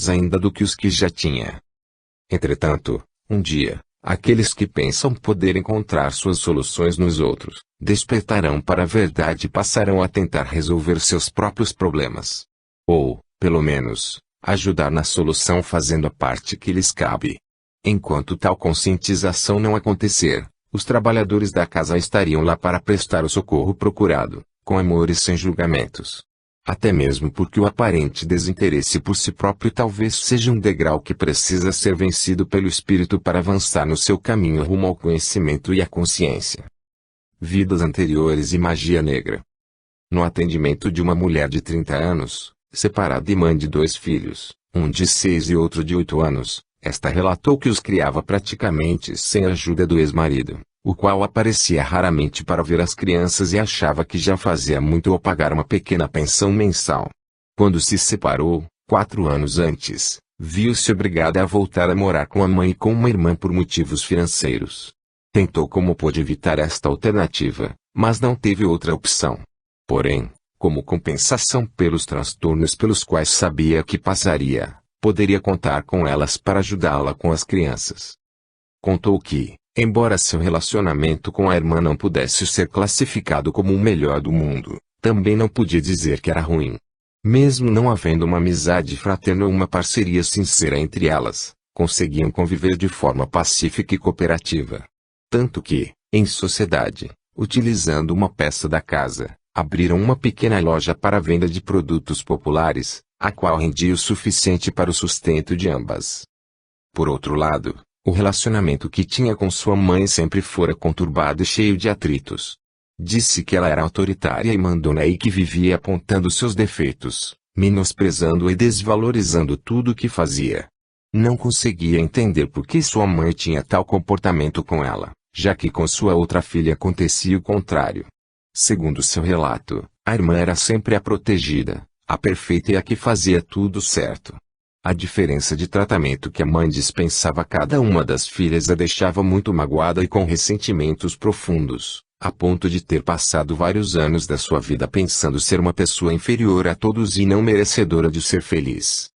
ainda do que os que já tinha. Entretanto, um dia, aqueles que pensam poder encontrar suas soluções nos outros, despertarão para a verdade e passarão a tentar resolver seus próprios problemas. Ou, pelo menos, ajudar na solução fazendo a parte que lhes cabe. Enquanto tal conscientização não acontecer, os trabalhadores da casa estariam lá para prestar o socorro procurado, com amor e sem julgamentos. Até mesmo porque o aparente desinteresse por si próprio talvez seja um degrau que precisa ser vencido pelo espírito para avançar no seu caminho rumo ao conhecimento e à consciência. Vidas anteriores e magia negra. No atendimento de uma mulher de 30 anos, separada e mãe de 2 filhos, um de 6 e outro de 8 anos, esta relatou que os criava praticamente sem a ajuda do ex-marido, o qual aparecia raramente para ver as crianças e achava que já fazia muito ao pagar uma pequena pensão mensal. Quando se separou, 4 anos antes, viu-se obrigada a voltar a morar com a mãe e com uma irmã por motivos financeiros. Tentou como pôde evitar esta alternativa, mas não teve outra opção. Porém, como compensação pelos transtornos pelos quais sabia que passaria, poderia contar com elas para ajudá-la com as crianças. Contou que, embora seu relacionamento com a irmã não pudesse ser classificado como o melhor do mundo, também não podia dizer que era ruim. Mesmo não havendo uma amizade fraterna ou uma parceria sincera entre elas, conseguiam conviver de forma pacífica e cooperativa. Tanto que, em sociedade, utilizando uma peça da casa, abriram uma pequena loja para a venda de produtos populares, a qual rendia o suficiente para o sustento de ambas. Por outro lado, o relacionamento que tinha com sua mãe sempre fora conturbado e cheio de atritos. Disse que ela era autoritária e mandona e que vivia apontando seus defeitos, menosprezando e desvalorizando tudo o que fazia. Não conseguia entender por que sua mãe tinha tal comportamento com ela, já que com sua outra filha acontecia o contrário. Segundo seu relato, a irmã era sempre a protegida, a perfeita e a que fazia tudo certo. A diferença de tratamento que a mãe dispensava a cada uma das filhas a deixava muito magoada e com ressentimentos profundos, a ponto de ter passado vários anos da sua vida pensando ser uma pessoa inferior a todos e não merecedora de ser feliz.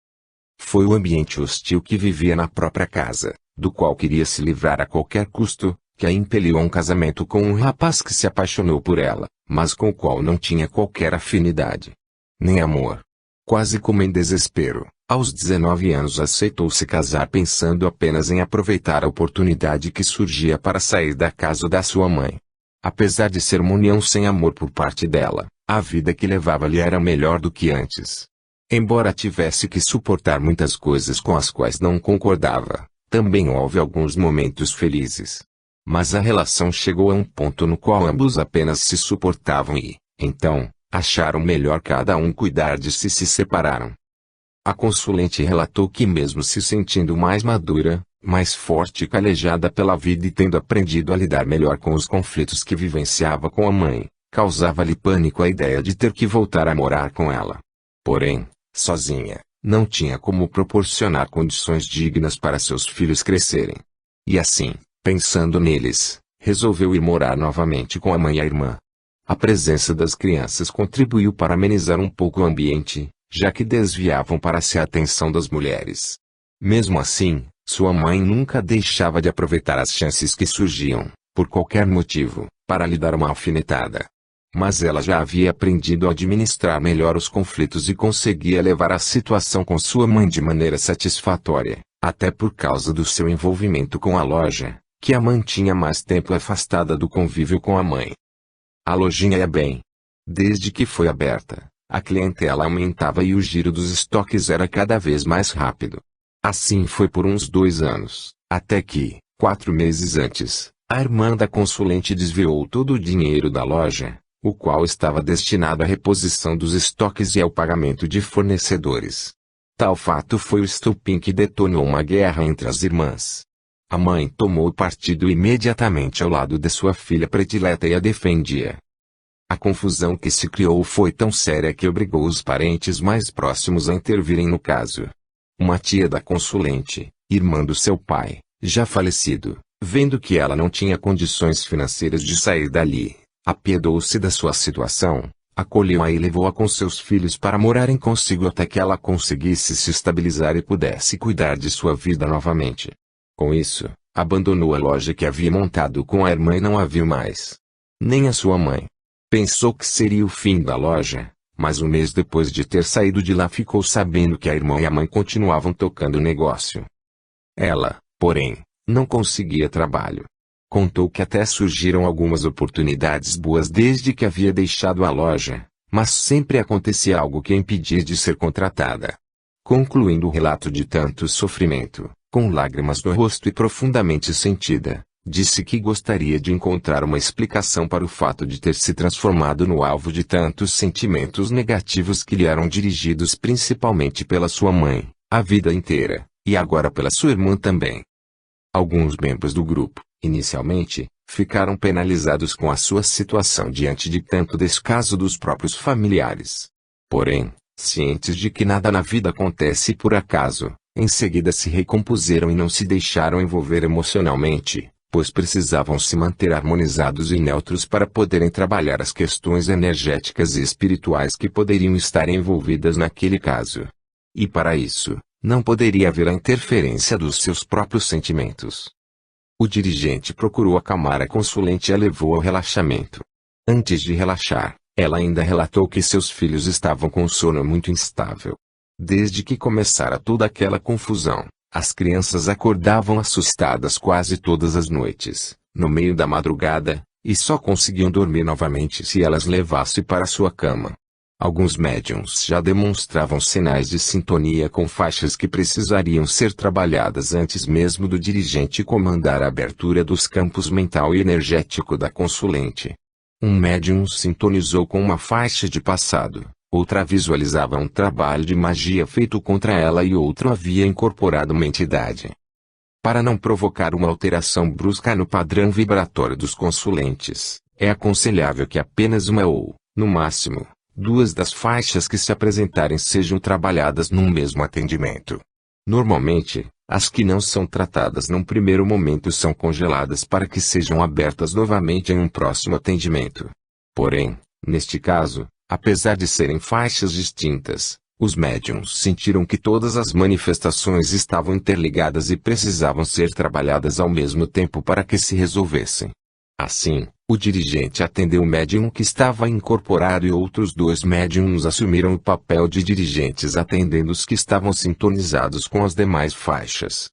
Foi o ambiente hostil que vivia na própria casa, do qual queria se livrar a qualquer custo, que a impeliu a um casamento com um rapaz que se apaixonou por ela, mas com o qual não tinha qualquer afinidade. Nem amor. Quase como em desespero, aos 19 anos aceitou se casar pensando apenas em aproveitar a oportunidade que surgia para sair da casa da sua mãe. Apesar de ser uma união sem amor por parte dela, a vida que levava-lhe era melhor do que antes. Embora tivesse que suportar muitas coisas com as quais não concordava, também houve alguns momentos felizes. Mas a relação chegou a um ponto no qual ambos apenas se suportavam e, então, acharam melhor cada um cuidar de si e se separaram. A consulente relatou que mesmo se sentindo mais madura, mais forte e calejada pela vida e tendo aprendido a lidar melhor com os conflitos que vivenciava com a mãe, causava-lhe pânico a ideia de ter que voltar a morar com ela. Porém, sozinha, não tinha como proporcionar condições dignas para seus filhos crescerem. E assim, pensando neles, resolveu ir morar novamente com a mãe e a irmã. A presença das crianças contribuiu para amenizar um pouco o ambiente, já que desviavam para si a atenção das mulheres. Mesmo assim, sua mãe nunca deixava de aproveitar as chances que surgiam, por qualquer motivo, para lhe dar uma alfinetada. Mas ela já havia aprendido a administrar melhor os conflitos e conseguia levar a situação com sua mãe de maneira satisfatória, até por causa do seu envolvimento com a loja, que a mantinha mais tempo afastada do convívio com a mãe. A lojinha ia bem. Desde que foi aberta, a clientela aumentava e o giro dos estoques era cada vez mais rápido. Assim foi por uns 2 anos, até que, 4 meses antes, a irmã da consulente desviou todo o dinheiro da loja, o qual estava destinado à reposição dos estoques e ao pagamento de fornecedores. Tal fato foi o estopim que detonou uma guerra entre as irmãs. A mãe tomou partido imediatamente ao lado de sua filha predileta e a defendia. A confusão que se criou foi tão séria que obrigou os parentes mais próximos a intervirem no caso. Uma tia da consulente, irmã do seu pai, já falecido, vendo que ela não tinha condições financeiras de sair dali, apiedou-se da sua situação, acolheu-a e levou-a com seus filhos para morarem consigo até que ela conseguisse se estabilizar e pudesse cuidar de sua vida novamente. Com isso, abandonou a loja que havia montado com a irmã e não a viu mais. Nem a sua mãe. Pensou que seria o fim da loja, mas um mês depois de ter saído de lá ficou sabendo que a irmã e a mãe continuavam tocando o negócio. Ela, porém, não conseguia trabalho. Contou que até surgiram algumas oportunidades boas desde que havia deixado a loja, mas sempre acontecia algo que a impedia de ser contratada. Concluindo o relato de tanto sofrimento, com lágrimas no rosto e profundamente sentida, disse que gostaria de encontrar uma explicação para o fato de ter se transformado no alvo de tantos sentimentos negativos que lhe eram dirigidos principalmente pela sua mãe, a vida inteira, e agora pela sua irmã também. Alguns membros do grupo, inicialmente, ficaram penalizados com a sua situação diante de tanto descaso dos próprios familiares. Porém, cientes de que nada na vida acontece por acaso, em seguida se recompuseram e não se deixaram envolver emocionalmente, pois precisavam se manter harmonizados e neutros para poderem trabalhar as questões energéticas e espirituais que poderiam estar envolvidas naquele caso. E para isso, não poderia haver a interferência dos seus próprios sentimentos. O dirigente procurou acalmar a consulente e a levou ao relaxamento. Antes de relaxar, ela ainda relatou que seus filhos estavam com sono muito instável. Desde que começara toda aquela confusão, as crianças acordavam assustadas quase todas as noites, no meio da madrugada, e só conseguiam dormir novamente se elas levassem para sua cama. Alguns médiuns já demonstravam sinais de sintonia com faixas que precisariam ser trabalhadas antes mesmo do dirigente comandar a abertura dos campos mental e energético da consulente. Um médium sintonizou com uma faixa de passado, outra visualizava um trabalho de magia feito contra ela e outro havia incorporado uma entidade. Para não provocar uma alteração brusca no padrão vibratório dos consulentes, é aconselhável que apenas uma ou, no máximo, duas das faixas que se apresentarem sejam trabalhadas num mesmo atendimento. Normalmente, as que não são tratadas num primeiro momento são congeladas para que sejam abertas novamente em um próximo atendimento. Porém, neste caso, apesar de serem faixas distintas, os médiuns sentiram que todas as manifestações estavam interligadas e precisavam ser trabalhadas ao mesmo tempo para que se resolvessem. Assim, o dirigente atendeu o médium que estava incorporado e outros dois médiums assumiram o papel de dirigentes atendendo os que estavam sintonizados com as demais faixas.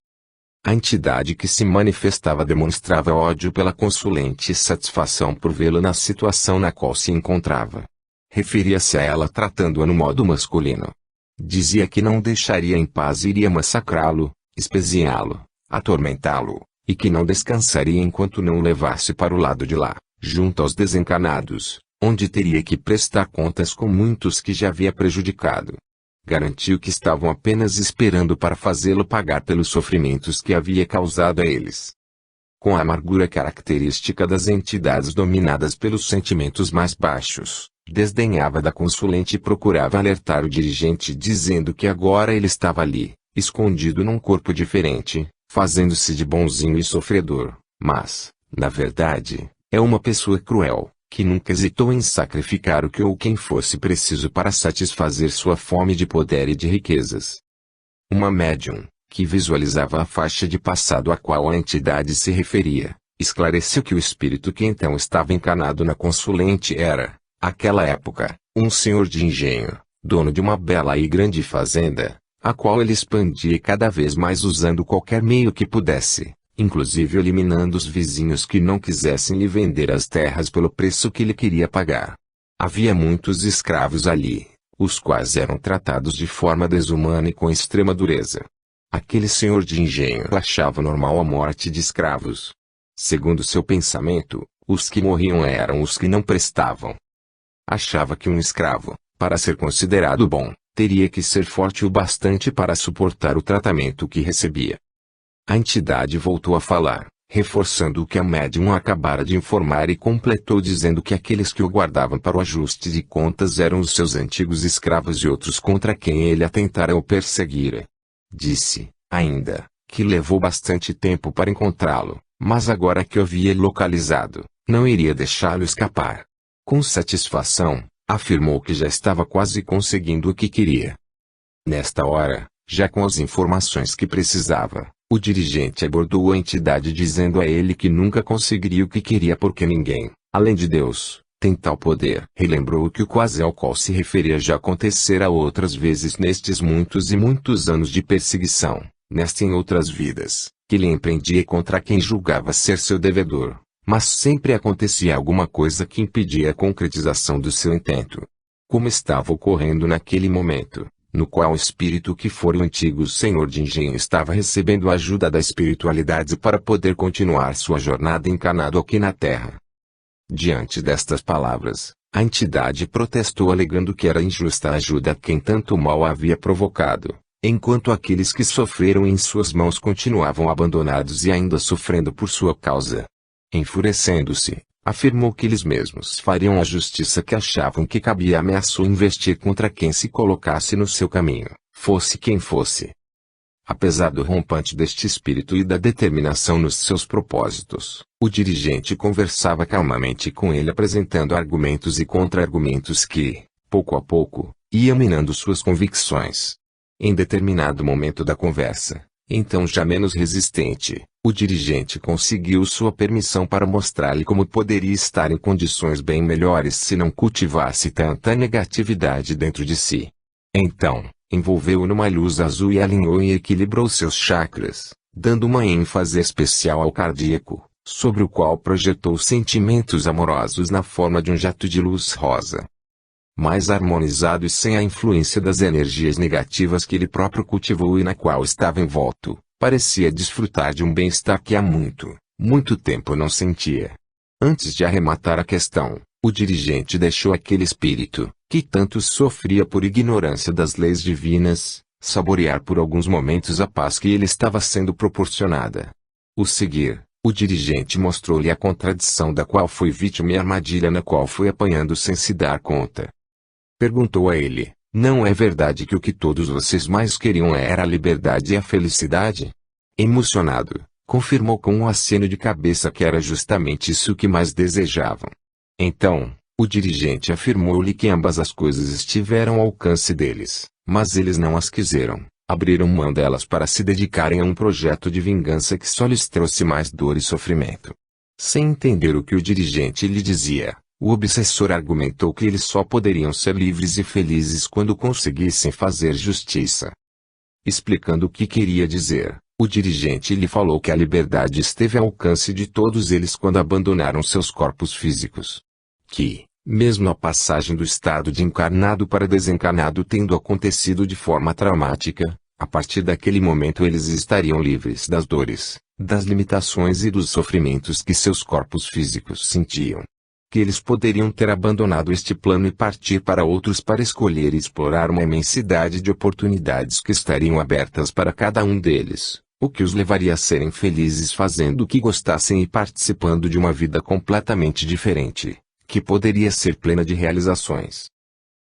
A entidade que se manifestava demonstrava ódio pela consulente e satisfação por vê-la na situação na qual se encontrava. Referia-se a ela tratando-a no modo masculino. Dizia que não deixaria em paz e iria massacrá-lo, espezinhá-lo, atormentá-lo, e que não descansaria enquanto não o levasse para o lado de lá, junto aos desencanados, onde teria que prestar contas com muitos que já havia prejudicado. Garantiu que estavam apenas esperando para fazê-lo pagar pelos sofrimentos que havia causado a eles. Com a amargura característica das entidades dominadas pelos sentimentos mais baixos, desdenhava da consulente e procurava alertar o dirigente dizendo que agora ele estava ali, escondido num corpo diferente, fazendo-se de bonzinho e sofredor, mas, na verdade, é uma pessoa cruel, que nunca hesitou em sacrificar o que ou quem fosse preciso para satisfazer sua fome de poder e de riquezas. Uma médium, que visualizava a faixa de passado a qual a entidade se referia, esclareceu que o espírito que então estava encanado na consulente era, àquela época, um senhor de engenho, dono de uma bela e grande fazenda, a qual ele expandia cada vez mais usando qualquer meio que pudesse, inclusive eliminando os vizinhos que não quisessem lhe vender as terras pelo preço que ele queria pagar. Havia muitos escravos ali, os quais eram tratados de forma desumana e com extrema dureza. Aquele senhor de engenho achava normal a morte de escravos. Segundo seu pensamento, os que morriam eram os que não prestavam. Achava que um escravo, para ser considerado bom, teria que ser forte o bastante para suportar o tratamento que recebia. A entidade voltou a falar, reforçando o que a médium acabara de informar e completou dizendo que aqueles que o guardavam para o ajuste de contas eram os seus antigos escravos e outros contra quem ele atentara ou perseguira. Disse, ainda, que levou bastante tempo para encontrá-lo, mas agora que o havia localizado, não iria deixá-lo escapar. Com satisfação, Afirmou que já estava quase conseguindo o que queria. Nesta hora, já com as informações que precisava, o dirigente abordou a entidade dizendo a ele que nunca conseguiria o que queria porque ninguém, além de Deus, tem tal poder. Relembrou que o quase ao qual se referia já acontecera outras vezes nestes muitos e muitos anos de perseguição, nesta e em outras vidas, que ele empreendia contra quem julgava ser seu devedor, mas sempre acontecia alguma coisa que impedia a concretização do seu intento. Como estava ocorrendo naquele momento, no qual o espírito que fora o antigo senhor de engenho estava recebendo a ajuda da espiritualidade para poder continuar sua jornada encarnado aqui na Terra. Diante destas palavras, a entidade protestou alegando que era injusta a ajuda a quem tanto mal havia provocado, enquanto aqueles que sofreram em suas mãos continuavam abandonados e ainda sofrendo por sua causa. Enfurecendo-se, afirmou que eles mesmos fariam a justiça que achavam que cabia e ameaçou investir contra quem se colocasse no seu caminho, fosse quem fosse. Apesar do rompante deste espírito e da determinação nos seus propósitos, o dirigente conversava calmamente com ele apresentando argumentos e contra-argumentos que, pouco a pouco, iam minando suas convicções. Em determinado momento da conversa, então já menos resistente, o dirigente conseguiu sua permissão para mostrar-lhe como poderia estar em condições bem melhores se não cultivasse tanta negatividade dentro de si. Então, envolveu-o numa luz azul e alinhou e equilibrou seus chakras, dando uma ênfase especial ao cardíaco, sobre o qual projetou sentimentos amorosos na forma de um jato de luz rosa. Mais harmonizado e sem a influência das energias negativas que ele próprio cultivou e na qual estava envolto, parecia desfrutar de um bem-estar que há muito, muito tempo não sentia. Antes de arrematar a questão, o dirigente deixou aquele espírito, que tanto sofria por ignorância das leis divinas, saborear por alguns momentos a paz que ele estava sendo proporcionada. O seguir, o dirigente mostrou-lhe a contradição da qual foi vítima e a armadilha na qual foi apanhando sem se dar conta. Perguntou a ele, não é verdade que o que todos vocês mais queriam era a liberdade e a felicidade? Emocionado, confirmou com um aceno de cabeça que era justamente isso que mais desejavam. Então, o dirigente afirmou-lhe que ambas as coisas estiveram ao alcance deles, mas eles não as quiseram, abriram mão delas para se dedicarem a um projeto de vingança que só lhes trouxe mais dor e sofrimento. Sem entender o que o dirigente lhe dizia, o obsessor argumentou que eles só poderiam ser livres e felizes quando conseguissem fazer justiça. Explicando o que queria dizer, o dirigente lhe falou que a liberdade esteve ao alcance de todos eles quando abandonaram seus corpos físicos. Que, mesmo a passagem do estado de encarnado para desencarnado tendo acontecido de forma traumática, a partir daquele momento eles estariam livres das dores, das limitações e dos sofrimentos que seus corpos físicos sentiam. Que eles poderiam ter abandonado este plano e partir para outros para escolher e explorar uma imensidade de oportunidades que estariam abertas para cada um deles, o que os levaria a serem felizes fazendo o que gostassem e participando de uma vida completamente diferente, que poderia ser plena de realizações.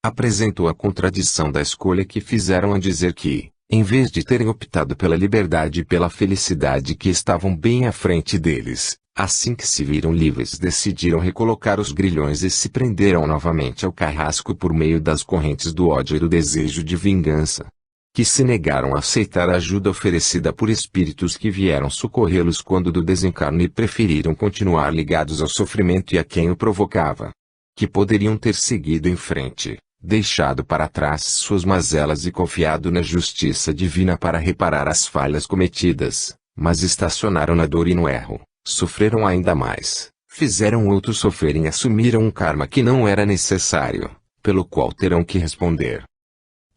Apresentou a contradição da escolha que fizeram a dizer que, em vez de terem optado pela liberdade e pela felicidade que estavam bem à frente deles, assim que se viram livres decidiram recolocar os grilhões e se prenderam novamente ao carrasco por meio das correntes do ódio e do desejo de vingança. Que se negaram a aceitar a ajuda oferecida por espíritos que vieram socorrê-los quando do desencarne e preferiram continuar ligados ao sofrimento e a quem o provocava. Que poderiam ter seguido em frente, deixado para trás suas mazelas e confiado na justiça divina para reparar as falhas cometidas, mas estacionaram na dor e no erro, sofreram ainda mais, fizeram outros sofrerem e assumiram um karma que não era necessário, pelo qual terão que responder.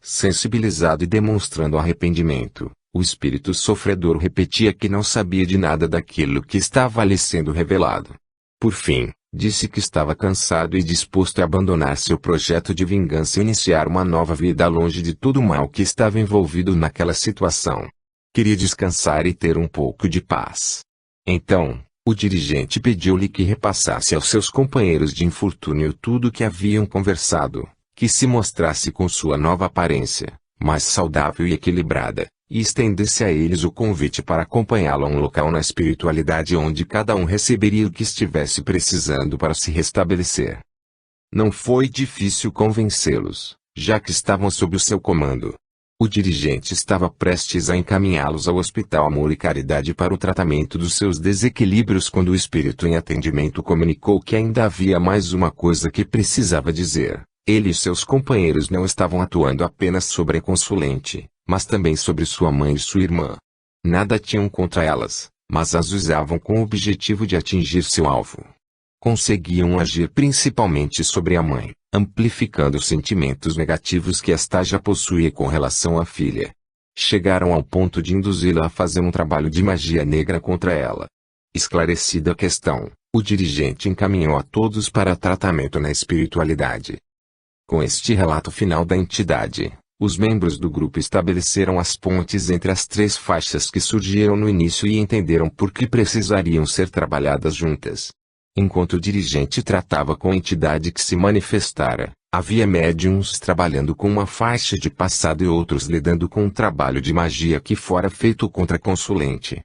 Sensibilizado e demonstrando arrependimento, o espírito sofredor repetia que não sabia de nada daquilo que estava lhe sendo revelado. Por fim, disse que estava cansado e disposto a abandonar seu projeto de vingança e iniciar uma nova vida longe de todo o mal que estava envolvido naquela situação. Queria descansar e ter um pouco de paz. Então, o dirigente pediu-lhe que repassasse aos seus companheiros de infortúnio tudo o que haviam conversado, que se mostrasse com sua nova aparência, mais saudável e equilibrada, e estendesse a eles o convite para acompanhá-lo a um local na espiritualidade onde cada um receberia o que estivesse precisando para se restabelecer. Não foi difícil convencê-los, já que estavam sob o seu comando. O dirigente estava prestes a encaminhá-los ao Hospital Amor e Caridade para o tratamento dos seus desequilíbrios quando o espírito em atendimento comunicou que ainda havia mais uma coisa que precisava dizer. Ele e seus companheiros não estavam atuando apenas sobre a consulente, mas também sobre sua mãe e sua irmã. Nada tinham contra elas, mas as usavam com o objetivo de atingir seu alvo. Conseguiam agir principalmente sobre a mãe, amplificando os sentimentos negativos que esta já possuía com relação à filha. Chegaram ao ponto de induzi-la a fazer um trabalho de magia negra contra ela. Esclarecida a questão, o dirigente encaminhou a todos para tratamento na espiritualidade. Com este relato final da entidade, os membros do grupo estabeleceram as pontes entre as três faixas que surgiram no início e entenderam por que precisariam ser trabalhadas juntas. Enquanto o dirigente tratava com a entidade que se manifestara, havia médiuns trabalhando com uma faixa de passado e outros lidando com um trabalho de magia que fora feito contra a consulente.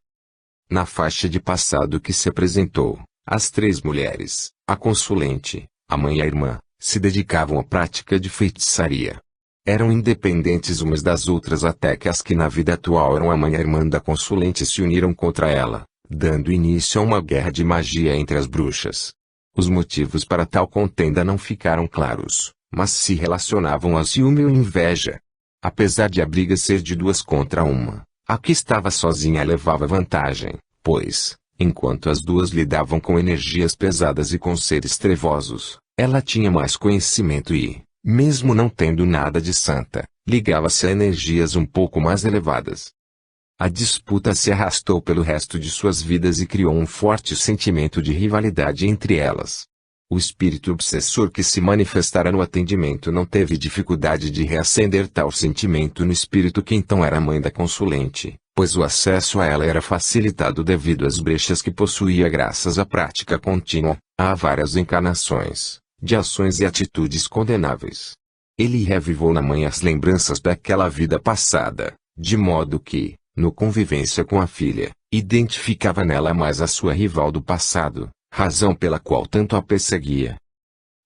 Na faixa de passado que se apresentou, as três mulheres, a consulente, a mãe e a irmã, se dedicavam à prática de feitiçaria. Eram independentes umas das outras até que as que na vida atual eram a mãe e a irmã da consulente se uniram contra ela, dando início a uma guerra de magia entre as bruxas. Os motivos para tal contenda não ficaram claros, mas se relacionavam a ciúme ou inveja. Apesar de a briga ser de duas contra uma, a que estava sozinha levava vantagem, pois, enquanto as duas lidavam com energias pesadas e com seres trevosos, ela tinha mais conhecimento e, mesmo não tendo nada de santa, ligava-se a energias um pouco mais elevadas. A disputa se arrastou pelo resto de suas vidas e criou um forte sentimento de rivalidade entre elas. O espírito obsessor que se manifestara no atendimento não teve dificuldade de reacender tal sentimento no espírito que então era a mãe da consulente, pois o acesso a ela era facilitado devido às brechas que possuía graças à prática contínua, há várias encarnações, de ações e atitudes condenáveis. Ele reavivou na mãe as lembranças daquela vida passada, de modo que, no convivência com a filha, identificava nela mais a sua rival do passado, razão pela qual tanto a perseguia.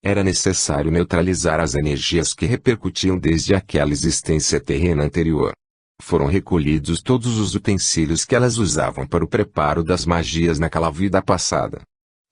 Era necessário neutralizar as energias que repercutiam desde aquela existência terrena anterior. Foram recolhidos todos os utensílios que elas usavam para o preparo das magias naquela vida passada.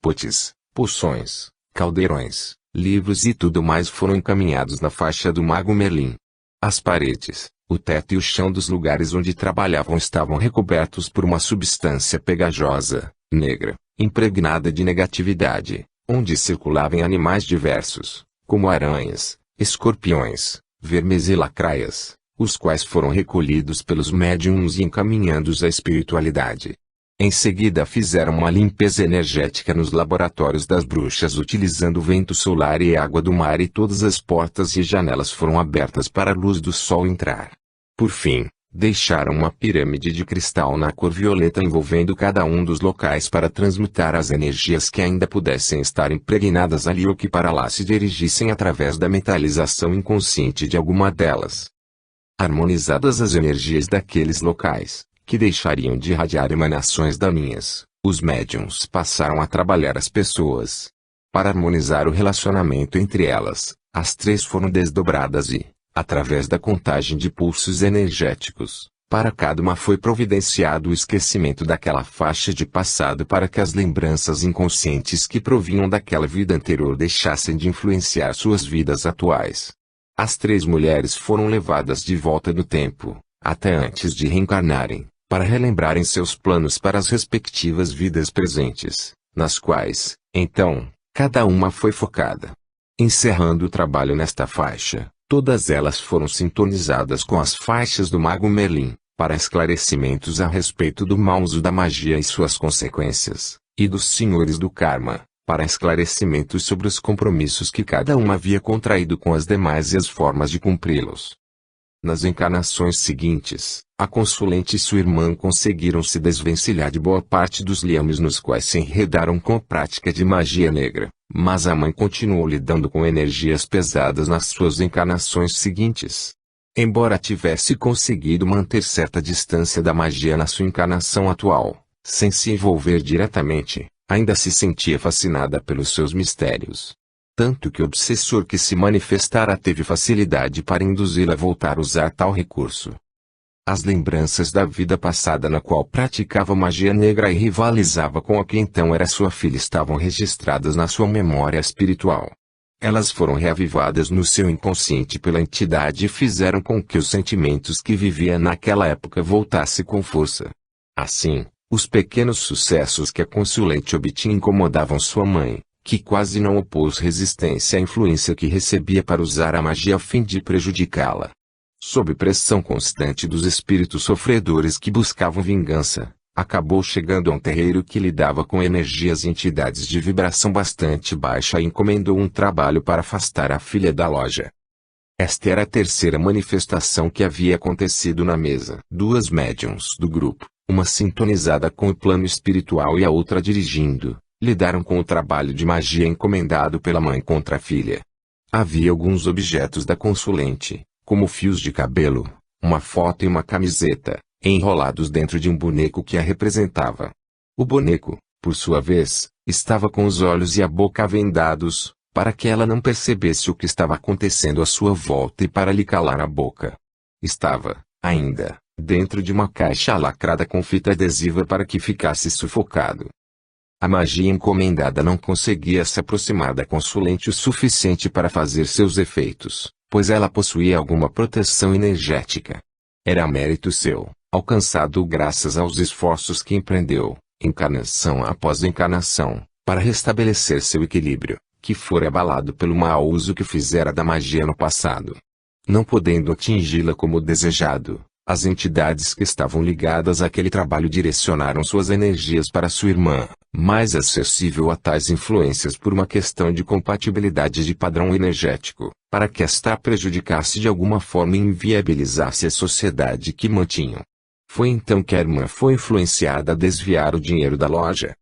Potes, poções, caldeirões, livros e tudo mais foram encaminhados na faixa do mago Merlin. As paredes, o teto e o chão dos lugares onde trabalhavam estavam recobertos por uma substância pegajosa, negra, impregnada de negatividade, onde circulavam animais diversos, como aranhas, escorpiões, vermes e lacraias, os quais foram recolhidos pelos médiuns e encaminhados à espiritualidade. Em seguida fizeram uma limpeza energética nos laboratórios das bruxas utilizando o vento solar e água do mar e todas as portas e janelas foram abertas para a luz do sol entrar. Por fim, deixaram uma pirâmide de cristal na cor violeta envolvendo cada um dos locais para transmutar as energias que ainda pudessem estar impregnadas ali ou que para lá se dirigissem através da mentalização inconsciente de alguma delas. Harmonizadas as energias daqueles locais, que deixariam de irradiar emanações daninhas, os médiuns passaram a trabalhar as pessoas. Para harmonizar o relacionamento entre elas, as três foram desdobradas e, através da contagem de pulsos energéticos, para cada uma foi providenciado o esquecimento daquela faixa de passado para que as lembranças inconscientes que provinham daquela vida anterior deixassem de influenciar suas vidas atuais. As três mulheres foram levadas de volta no tempo, até antes de reencarnarem, para relembrarem seus planos para as respectivas vidas presentes, nas quais, então, cada uma foi focada. Encerrando o trabalho nesta faixa, todas elas foram sintonizadas com as faixas do mago Merlin, para esclarecimentos a respeito do mau uso da magia e suas consequências, e dos senhores do karma, para esclarecimentos sobre os compromissos que cada uma havia contraído com as demais e as formas de cumpri-los. Nas encarnações seguintes, a consulente e sua irmã conseguiram se desvencilhar de boa parte dos liames nos quais se enredaram com a prática de magia negra, mas a mãe continuou lidando com energias pesadas nas suas encarnações seguintes. Embora tivesse conseguido manter certa distância da magia na sua encarnação atual, sem se envolver diretamente, ainda se sentia fascinada pelos seus mistérios. Tanto que o obsessor que se manifestara teve facilidade para induzi-la a voltar a usar tal recurso. As lembranças da vida passada na qual praticava magia negra e rivalizava com a que então era sua filha estavam registradas na sua memória espiritual. Elas foram reavivadas no seu inconsciente pela entidade e fizeram com que os sentimentos que vivia naquela época voltassem com força. Assim, os pequenos sucessos que a consulente obtinha incomodavam sua mãe, que quase não opôs resistência à influência que recebia para usar a magia a fim de prejudicá-la. Sob pressão constante dos espíritos sofredores que buscavam vingança, acabou chegando a um terreiro que lidava com energias e entidades de vibração bastante baixa e encomendou um trabalho para afastar a filha da loja. Esta era a terceira manifestação que havia acontecido na mesa. Duas médiuns do grupo, uma sintonizada com o plano espiritual e a outra dirigindo, lidaram com o trabalho de magia encomendado pela mãe contra a filha. Havia alguns objetos da consulente, como fios de cabelo, uma foto e uma camiseta, enrolados dentro de um boneco que a representava. O boneco, por sua vez, estava com os olhos e a boca vendados, para que ela não percebesse o que estava acontecendo à sua volta e para lhe calar a boca. Estava, ainda, dentro de uma caixa lacrada com fita adesiva para que ficasse sufocado. A magia encomendada não conseguia se aproximar da consulente o suficiente para fazer seus efeitos, pois ela possuía alguma proteção energética. Era mérito seu, alcançado graças aos esforços que empreendeu, encarnação após encarnação, para restabelecer seu equilíbrio, que fora abalado pelo mau uso que fizera da magia no passado. Não podendo atingi-la como desejado, as entidades que estavam ligadas àquele trabalho direcionaram suas energias para sua irmã, mais acessível a tais influências por uma questão de compatibilidade de padrão energético, para que esta a prejudicasse de alguma forma e inviabilizasse a sociedade que mantinham. Foi então que a irmã foi influenciada a desviar o dinheiro da loja.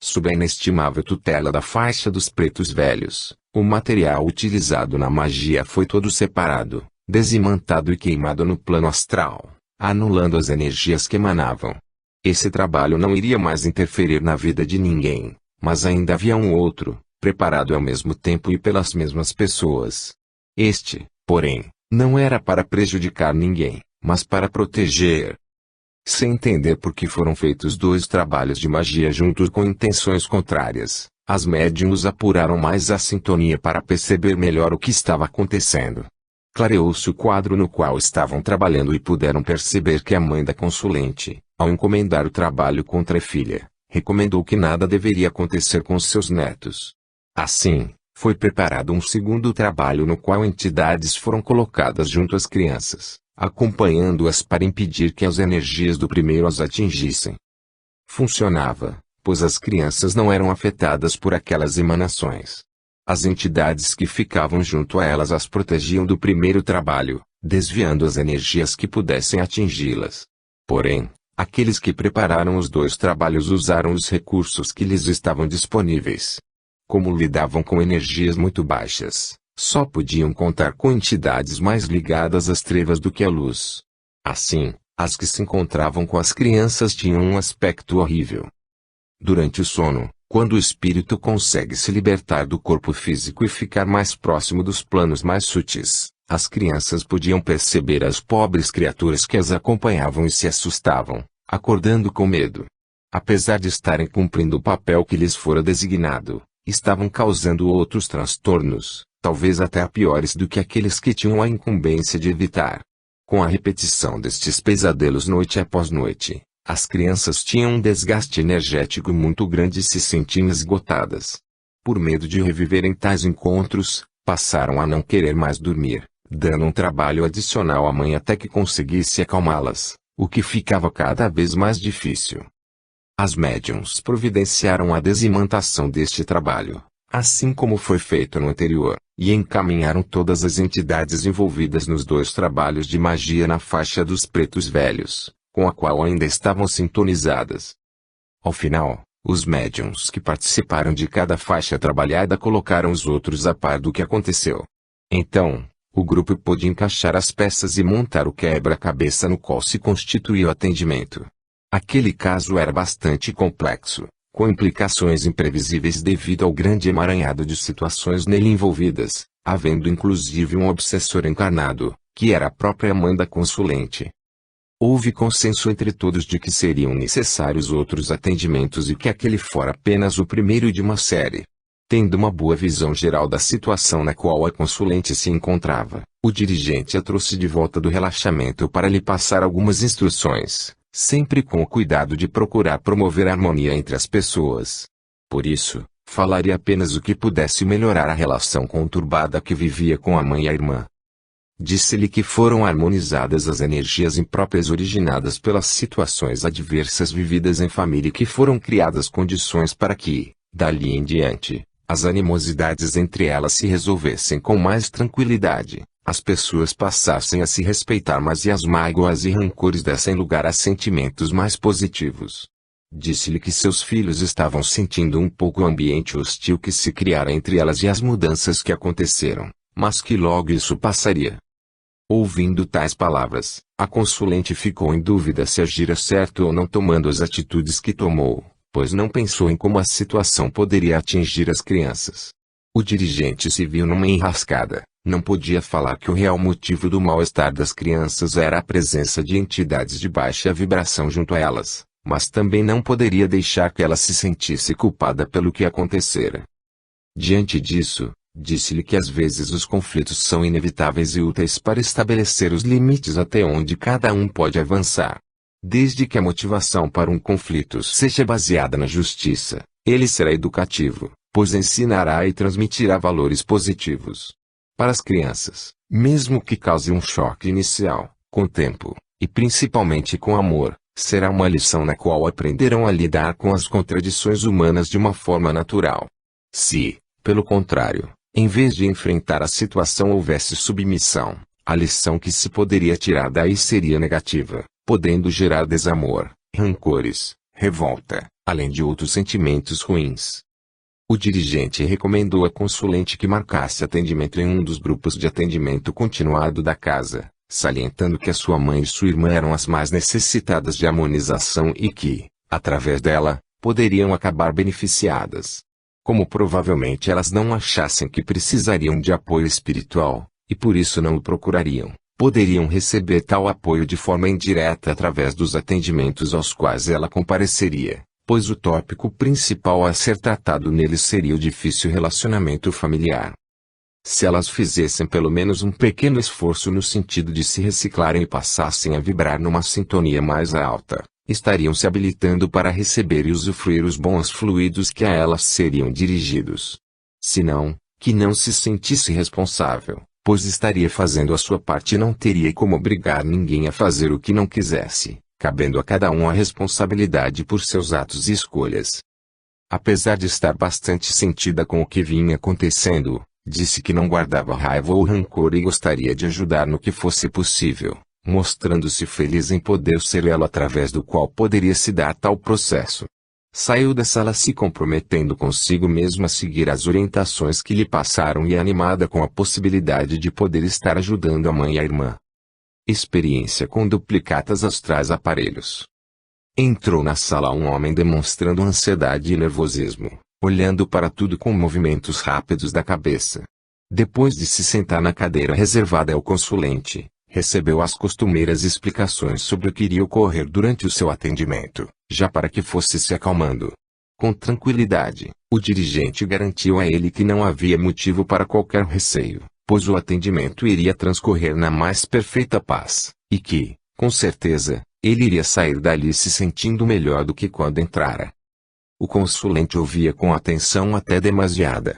Sob a inestimável tutela da faixa dos pretos velhos, o material utilizado na magia foi todo separado, desimantado e queimado no plano astral, anulando as energias que emanavam. Esse trabalho não iria mais interferir na vida de ninguém, mas ainda havia um outro, preparado ao mesmo tempo e pelas mesmas pessoas. Este, porém, não era para prejudicar ninguém, mas para proteger. Sem entender por que foram feitos dois trabalhos de magia juntos com intenções contrárias, as médiuns apuraram mais a sintonia para perceber melhor o que estava acontecendo. Clareou-se o quadro no qual estavam trabalhando e puderam perceber que a mãe da consulente, ao encomendar o trabalho contra a filha, recomendou que nada deveria acontecer com seus netos. Assim, foi preparado um segundo trabalho no qual entidades foram colocadas junto às crianças, acompanhando-as para impedir que as energias do primeiro as atingissem. Funcionava, pois as crianças não eram afetadas por aquelas emanações. As entidades que ficavam junto a elas as protegiam do primeiro trabalho, desviando as energias que pudessem atingi-las. Porém, aqueles que prepararam os dois trabalhos usaram os recursos que lhes estavam disponíveis. Como lidavam com energias muito baixas, só podiam contar com entidades mais ligadas às trevas do que à luz. Assim, as que se encontravam com as crianças tinham um aspecto horrível. Durante o sono, quando o espírito consegue se libertar do corpo físico e ficar mais próximo dos planos mais sutis, as crianças podiam perceber as pobres criaturas que as acompanhavam e se assustavam, acordando com medo. Apesar de estarem cumprindo o papel que lhes fora designado, estavam causando outros transtornos, talvez até piores do que aqueles que tinham a incumbência de evitar. Com a repetição destes pesadelos noite após noite, as crianças tinham um desgaste energético muito grande e se sentiam esgotadas. Por medo de reviverem tais encontros, passaram a não querer mais dormir, dando um trabalho adicional à mãe até que conseguisse acalmá-las, o que ficava cada vez mais difícil. As médiuns providenciaram a desimantação deste trabalho, assim como foi feito no anterior, e encaminharam todas as entidades envolvidas nos dois trabalhos de magia na faixa dos pretos velhos, com a qual ainda estavam sintonizadas. Ao final, os médiuns que participaram de cada faixa trabalhada colocaram os outros a par do que aconteceu. Então, o grupo pôde encaixar as peças e montar o quebra-cabeça no qual se constituía o atendimento. Aquele caso era bastante complexo, com implicações imprevisíveis devido ao grande emaranhado de situações nele envolvidas, havendo inclusive um obsessor encarnado, que era a própria mãe da consulente. Houve consenso entre todos de que seriam necessários outros atendimentos e que aquele fora apenas o primeiro de uma série. Tendo uma boa visão geral da situação na qual a consulente se encontrava, o dirigente a trouxe de volta do relaxamento para lhe passar algumas instruções, sempre com o cuidado de procurar promover a harmonia entre as pessoas. Por isso, falaria apenas o que pudesse melhorar a relação conturbada que vivia com a mãe e a irmã. Disse-lhe que foram harmonizadas as energias impróprias originadas pelas situações adversas vividas em família e que foram criadas condições para que, dali em diante, as animosidades entre elas se resolvessem com mais tranquilidade, as pessoas passassem a se respeitar mais e as mágoas e rancores dessem lugar a sentimentos mais positivos. Disse-lhe que seus filhos estavam sentindo um pouco o ambiente hostil que se criara entre elas e as mudanças que aconteceram, mas que logo isso passaria. Ouvindo tais palavras, a consulente ficou em dúvida se agira certo ou não tomando as atitudes que tomou, pois não pensou em como a situação poderia atingir as crianças. O dirigente se viu numa enrascada, não podia falar que o real motivo do mal-estar das crianças era a presença de entidades de baixa vibração junto a elas, mas também não poderia deixar que ela se sentisse culpada pelo que acontecera. Diante disso, disse-lhe que às vezes os conflitos são inevitáveis e úteis para estabelecer os limites até onde cada um pode avançar. Desde que a motivação para um conflito seja baseada na justiça, ele será educativo, pois ensinará e transmitirá valores positivos. Para as crianças, mesmo que cause um choque inicial, com o tempo, e principalmente com amor, será uma lição na qual aprenderão a lidar com as contradições humanas de uma forma natural. Se, pelo contrário, em vez de enfrentar a situação houvesse submissão, a lição que se poderia tirar daí seria negativa, podendo gerar desamor, rancores, revolta, além de outros sentimentos ruins. O dirigente recomendou à consulente que marcasse atendimento em um dos grupos de atendimento continuado da casa, salientando que a sua mãe e sua irmã eram as mais necessitadas de harmonização e que, através dela, poderiam acabar beneficiadas. Como provavelmente elas não achassem que precisariam de apoio espiritual, e por isso não o procurariam, poderiam receber tal apoio de forma indireta através dos atendimentos aos quais ela compareceria, pois o tópico principal a ser tratado neles seria o difícil relacionamento familiar. Se elas fizessem pelo menos um pequeno esforço no sentido de se reciclarem e passassem a vibrar numa sintonia mais alta, estariam se habilitando para receber e usufruir os bons fluidos que a elas seriam dirigidos. Se não, que não se sentisse responsável, pois estaria fazendo a sua parte e não teria como obrigar ninguém a fazer o que não quisesse, cabendo a cada um a responsabilidade por seus atos e escolhas. Apesar de estar bastante sentida com o que vinha acontecendo, disse que não guardava raiva ou rancor e gostaria de ajudar no que fosse possível, mostrando-se feliz em poder ser elo através do qual poderia se dar tal processo. Saiu da sala se comprometendo consigo mesma a seguir as orientações que lhe passaram e animada com a possibilidade de poder estar ajudando a mãe e a irmã. Experiência com duplicatas astrais aparelhos. Entrou na sala um homem demonstrando ansiedade e nervosismo, olhando para tudo com movimentos rápidos da cabeça. Depois de se sentar na cadeira reservada ao consulente, recebeu as costumeiras explicações sobre o que iria ocorrer durante o seu atendimento, já para que fosse se acalmando. Com tranquilidade, o dirigente garantiu a ele que não havia motivo para qualquer receio, pois o atendimento iria transcorrer na mais perfeita paz, e que, com certeza, ele iria sair dali se sentindo melhor do que quando entrara. O consulente ouvia com atenção até demasiada.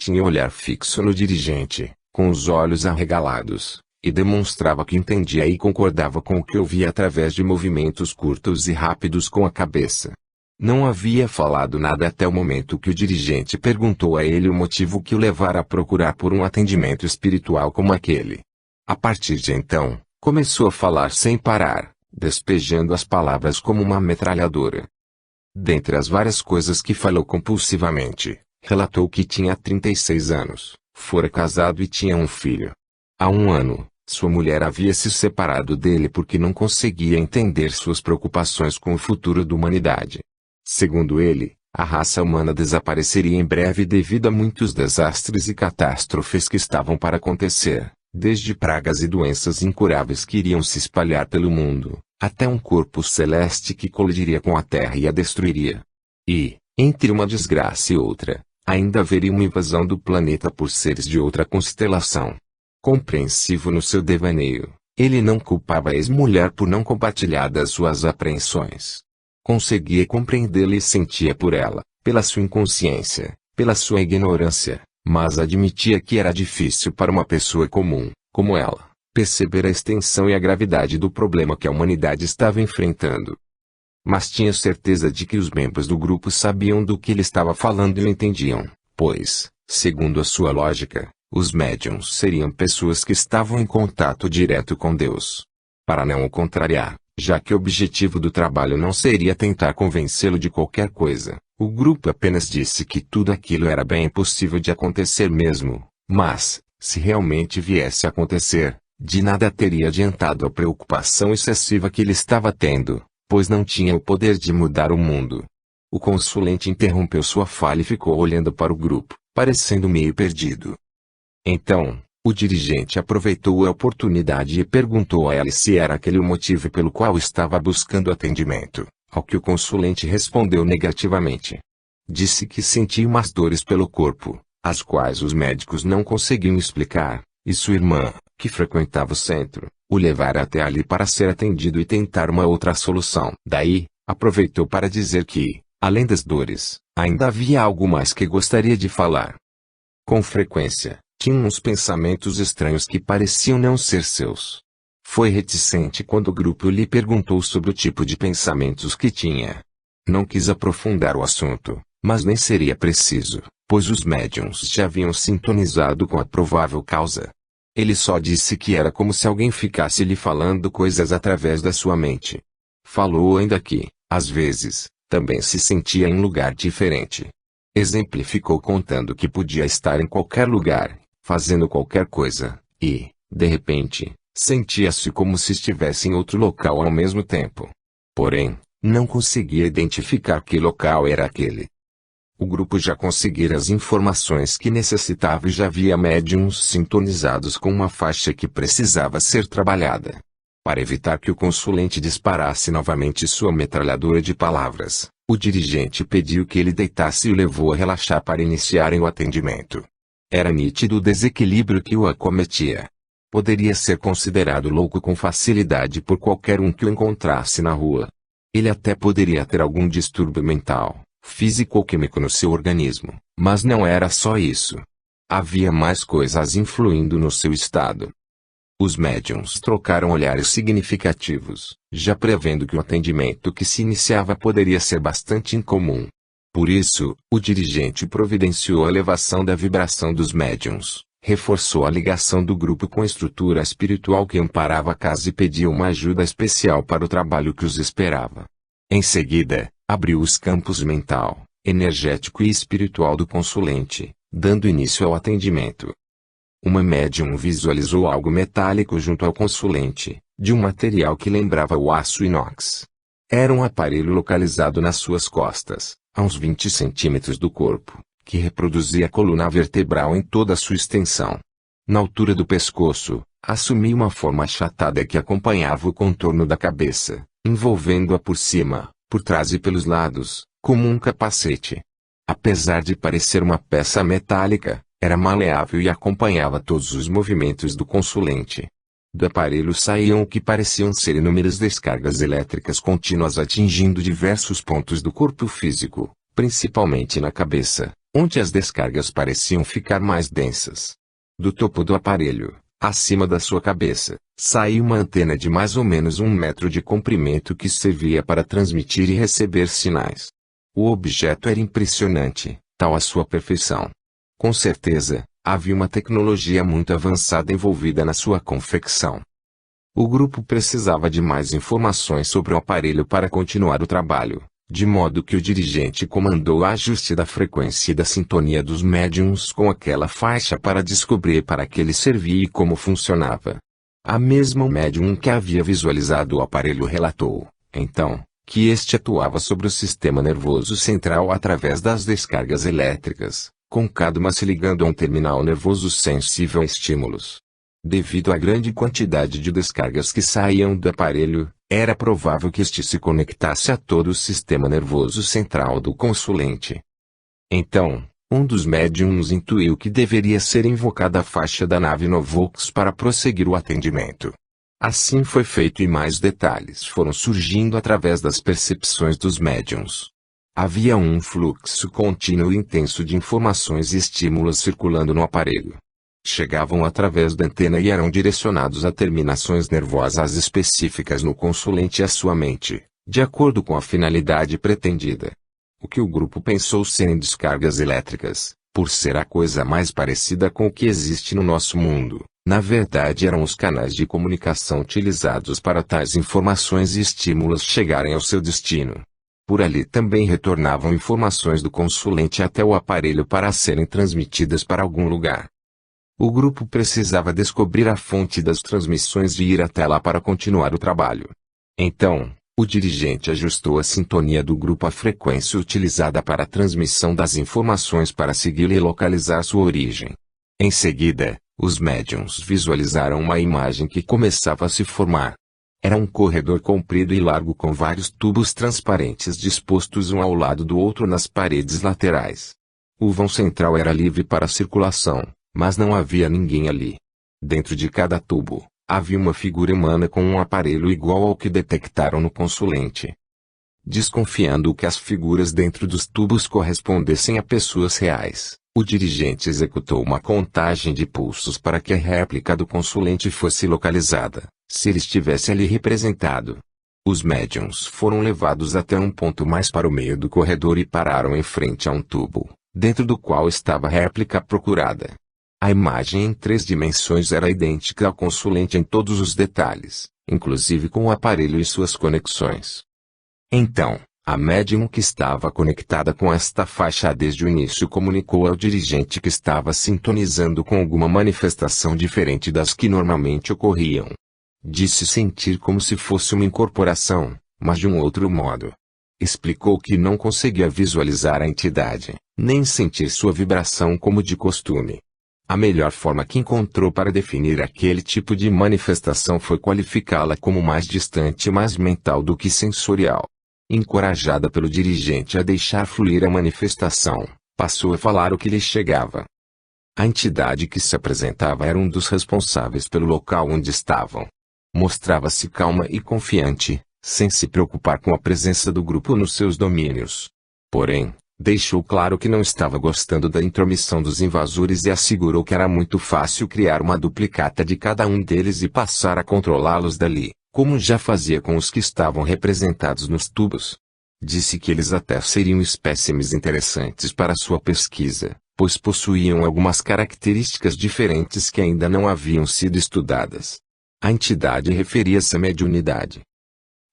Tinha olhar fixo no dirigente, com os olhos arregalados, e demonstrava que entendia e concordava com o que ouvia através de movimentos curtos e rápidos com a cabeça. Não havia falado nada até o momento que o dirigente perguntou a ele o motivo que o levara a procurar por um atendimento espiritual como aquele. A partir de então, começou a falar sem parar, despejando as palavras como uma metralhadora. Dentre as várias coisas que falou compulsivamente, relatou que tinha 36 anos, fora casado e tinha um filho. Há um ano, sua mulher havia se separado dele porque não conseguia entender suas preocupações com o futuro da humanidade. Segundo ele, A raça humana desapareceria em breve devido a muitos desastres e catástrofes que estavam para acontecer, desde pragas e doenças incuráveis que iriam se espalhar pelo mundo, até um corpo celeste que colidiria com a Terra e a destruiria. E, entre uma desgraça e outra, ainda haveria uma invasão do planeta por seres de outra constelação. Compreensivo no seu devaneio, ele não culpava a ex-mulher por não compartilhar das suas apreensões. Conseguia compreendê-la e sentia por ela, pela sua inconsciência, pela sua ignorância, mas admitia que era difícil para uma pessoa comum, como ela, perceber a extensão e a gravidade do problema que a humanidade estava enfrentando. Mas tinha certeza de que os membros do grupo sabiam do que ele estava falando e o entendiam, pois, segundo a sua lógica, os médiuns seriam pessoas que estavam em contato direto com Deus. Para não o contrariar, já que o objetivo do trabalho não seria tentar convencê-lo de qualquer coisa, o grupo apenas disse que tudo aquilo era bem possível de acontecer mesmo, mas, se realmente viesse a acontecer, de nada teria adiantado a preocupação excessiva que ele estava tendo, pois não tinha o poder de mudar o mundo. O consulente interrompeu sua fala e ficou olhando para o grupo, parecendo meio perdido. Então, o dirigente aproveitou a oportunidade e perguntou a ela se era aquele o motivo pelo qual estava buscando atendimento, ao que o consulente respondeu negativamente. Disse que sentia umas dores pelo corpo, as quais os médicos não conseguiam explicar, e sua irmã, que frequentava o centro, o levara até ali para ser atendido e tentar uma outra solução. Daí, aproveitou para dizer que, além das dores, ainda havia algo mais que gostaria de falar. Com frequência, tinha uns pensamentos estranhos que pareciam não ser seus. Foi reticente quando o grupo lhe perguntou sobre o tipo de pensamentos que tinha. Não quis aprofundar o assunto, mas nem seria preciso, pois os médiuns já haviam sintonizado com a provável causa. Ele só disse que era como se alguém ficasse lhe falando coisas através da sua mente. Falou ainda que, às vezes, também se sentia em um lugar diferente. Exemplificou contando que podia estar em qualquer lugar, fazendo qualquer coisa, e, de repente, sentia-se como se estivesse em outro local ao mesmo tempo. Porém, não conseguia identificar que local era aquele. O grupo já conseguira as informações que necessitava e já havia médiuns sintonizados com uma faixa que precisava ser trabalhada. Para evitar que o consulente disparasse novamente sua metralhadora de palavras, o dirigente pediu que ele deitasse e o levou a relaxar para iniciarem o atendimento. Era nítido o desequilíbrio que o acometia. Poderia ser considerado louco com facilidade por qualquer um que o encontrasse na rua. Ele até poderia ter algum distúrbio mental, físico ou químico no seu organismo, mas não era só isso. Havia mais coisas influindo no seu estado. Os médiuns trocaram olhares significativos, já prevendo que o atendimento que se iniciava poderia ser bastante incomum. Por isso, o dirigente providenciou a elevação da vibração dos médiuns, reforçou a ligação do grupo com a estrutura espiritual que amparava a casa e pediu uma ajuda especial para o trabalho que os esperava. Em seguida, abriu os campos mental, energético e espiritual do consulente, dando início ao atendimento. Uma médium visualizou algo metálico junto ao consulente, de um material que lembrava o aço inox. Era um aparelho localizado nas suas costas, a uns 20 centímetros do corpo, que reproduzia a coluna vertebral em toda a sua extensão. Na altura do pescoço, assumia uma forma achatada que acompanhava o contorno da cabeça, envolvendo-a por cima, por trás e pelos lados, como um capacete. Apesar de parecer uma peça metálica, era maleável e acompanhava todos os movimentos do consulente. Do aparelho saíam o que pareciam ser inúmeras descargas elétricas contínuas atingindo diversos pontos do corpo físico, principalmente na cabeça, onde as descargas pareciam ficar mais densas. Do topo do aparelho, acima da sua cabeça, saía uma antena de mais ou menos 1 metro de comprimento que servia para transmitir e receber sinais. O objeto era impressionante, tal a sua perfeição. Com certeza, havia uma tecnologia muito avançada envolvida na sua confecção. O grupo precisava de mais informações sobre o aparelho para continuar o trabalho, de modo que o dirigente comandou o ajuste da frequência e da sintonia dos médiuns com aquela faixa para descobrir para que ele servia e como funcionava. A mesma médium que havia visualizado o aparelho relatou, então, que este atuava sobre o sistema nervoso central através das descargas elétricas, com cada uma se ligando a um terminal nervoso sensível a estímulos. Devido à grande quantidade de descargas que saíam do aparelho, era provável que este se conectasse a todo o sistema nervoso central do consulente. Então, um dos médiums intuiu que deveria ser invocada a faixa da nave Novox para prosseguir o atendimento. Assim foi feito e mais detalhes foram surgindo através das percepções dos médiums. Havia um fluxo contínuo e intenso de informações e estímulos circulando no aparelho. Chegavam através da antena e eram direcionados a terminações nervosas específicas no consulente e à sua mente, de acordo com a finalidade pretendida. O que o grupo pensou serem descargas elétricas, por ser a coisa mais parecida com o que existe no nosso mundo, na verdade eram os canais de comunicação utilizados para tais informações e estímulos chegarem ao seu destino. Por ali também retornavam informações do consulente até o aparelho para serem transmitidas para algum lugar. O grupo precisava descobrir a fonte das transmissões e ir até lá para continuar o trabalho. Então, o dirigente ajustou a sintonia do grupo à frequência utilizada para a transmissão das informações para segui-la e localizar sua origem. Em seguida, os médiums visualizaram uma imagem que começava a se formar. Era um corredor comprido e largo com vários tubos transparentes dispostos um ao lado do outro nas paredes laterais. O vão central era livre para circulação, mas não havia ninguém ali. Dentro de cada tubo, havia uma figura humana com um aparelho igual ao que detectaram no consulente. Desconfiando que as figuras dentro dos tubos correspondessem a pessoas reais, o dirigente executou uma contagem de pulsos para que a réplica do consulente fosse localizada, se ele estivesse ali representado. Os médiums foram levados até um ponto mais para o meio do corredor e pararam em frente a um tubo, dentro do qual estava a réplica procurada. A imagem em 3 dimensões era idêntica ao consulente em todos os detalhes, inclusive com o aparelho e suas conexões. Então, a médium que estava conectada com esta faixa desde o início comunicou ao dirigente que estava sintonizando com alguma manifestação diferente das que normalmente ocorriam. Disse sentir como se fosse uma incorporação, mas de um outro modo. Explicou que não conseguia visualizar a entidade, nem sentir sua vibração como de costume. A melhor forma que encontrou para definir aquele tipo de manifestação foi qualificá-la como mais distante e mais mental do que sensorial. Encorajada pelo dirigente a deixar fluir a manifestação, passou a falar o que lhe chegava. A entidade que se apresentava era um dos responsáveis pelo local onde estavam. Mostrava-se calma e confiante, sem se preocupar com a presença do grupo nos seus domínios. Porém, deixou claro que não estava gostando da intromissão dos invasores e assegurou que era muito fácil criar uma duplicata de cada um deles e passar a controlá-los dali, como já fazia com os que estavam representados nos tubos. Disse que eles até seriam espécimes interessantes para sua pesquisa, pois possuíam algumas características diferentes que ainda não haviam sido estudadas. A entidade referia-se à mediunidade.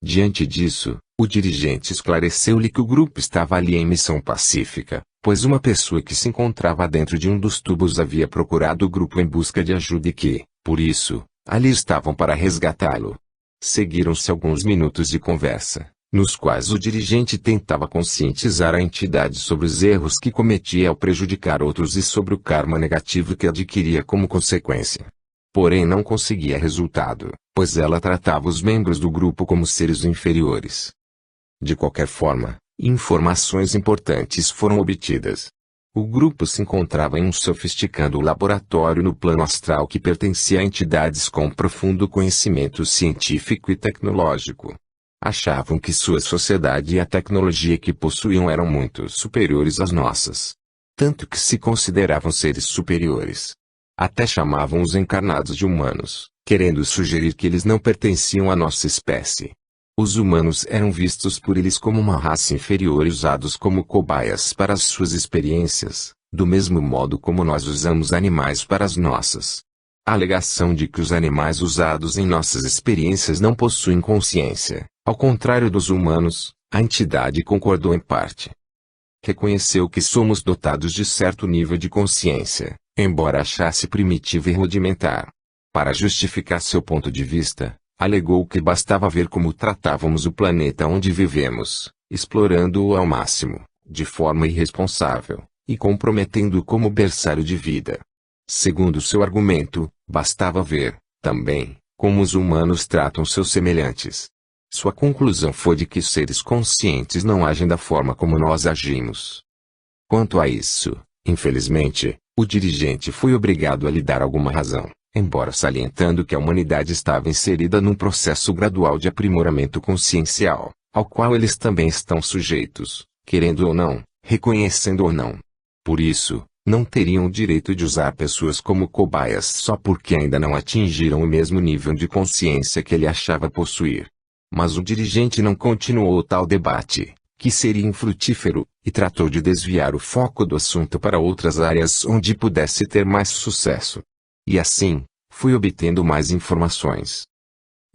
Diante disso, o dirigente esclareceu-lhe que o grupo estava ali em missão pacífica, pois uma pessoa que se encontrava dentro de um dos tubos havia procurado o grupo em busca de ajuda e que, por isso, ali estavam para resgatá-lo. Seguiram-se alguns minutos de conversa, nos quais o dirigente tentava conscientizar a entidade sobre os erros que cometia ao prejudicar outros e sobre o karma negativo que adquiria como consequência. Porém não conseguia resultado, pois ela tratava os membros do grupo como seres inferiores. De qualquer forma, informações importantes foram obtidas. O grupo se encontrava em um sofisticado laboratório no plano astral que pertencia a entidades com profundo conhecimento científico e tecnológico. Achavam que sua sociedade e a tecnologia que possuíam eram muito superiores às nossas. Tanto que se consideravam seres superiores. Até chamavam os encarnados de humanos, querendo sugerir que eles não pertenciam à nossa espécie. Os humanos eram vistos por eles como uma raça inferior e usados como cobaias para as suas experiências, do mesmo modo como nós usamos animais para as nossas. A alegação de que os animais usados em nossas experiências não possuem consciência, ao contrário dos humanos, a entidade concordou em parte. Reconheceu que somos dotados de certo nível de consciência, embora achasse primitivo e rudimentar. Para justificar seu ponto de vista, Alegou que bastava ver como tratávamos o planeta onde vivemos, explorando-o ao máximo, de forma irresponsável, e comprometendo-o como berçário de vida. Segundo seu argumento, bastava ver, também, como os humanos tratam seus semelhantes. Sua conclusão foi de que seres conscientes não agem da forma como nós agimos. Quanto a isso, infelizmente, o dirigente foi obrigado a lhe dar alguma razão, embora salientando que a humanidade estava inserida num processo gradual de aprimoramento consciencial, ao qual eles também estão sujeitos, querendo ou não, reconhecendo ou não. Por isso, não teriam o direito de usar pessoas como cobaias só porque ainda não atingiram o mesmo nível de consciência que ele achava possuir. Mas o dirigente não continuou tal debate, que seria infrutífero, e tratou de desviar o foco do assunto para outras áreas onde pudesse ter mais sucesso. E assim, fui obtendo mais informações.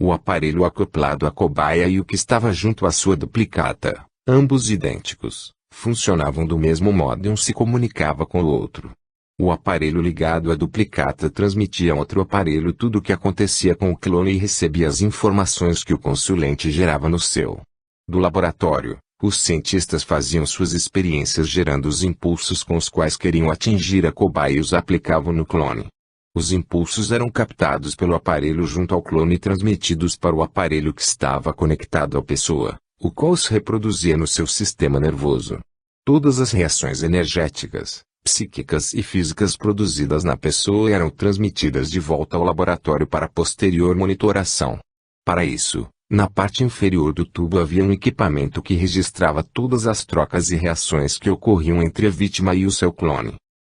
O aparelho acoplado à cobaia e o que estava junto à sua duplicata, ambos idênticos, funcionavam do mesmo modo e um se comunicava com o outro. O aparelho ligado à duplicata transmitia a outro aparelho tudo o que acontecia com o clone e recebia as informações que o consulente gerava no seu. Do laboratório, os cientistas faziam suas experiências gerando os impulsos com os quais queriam atingir a cobaia e os aplicavam no clone. Os impulsos eram captados pelo aparelho junto ao clone e transmitidos para o aparelho que estava conectado à pessoa, o qual os reproduzia no seu sistema nervoso. Todas as reações energéticas, psíquicas e físicas produzidas na pessoa eram transmitidas de volta ao laboratório para posterior monitoração. Para isso, na parte inferior do tubo havia um equipamento que registrava todas as trocas e reações que ocorriam entre a vítima e o seu clone.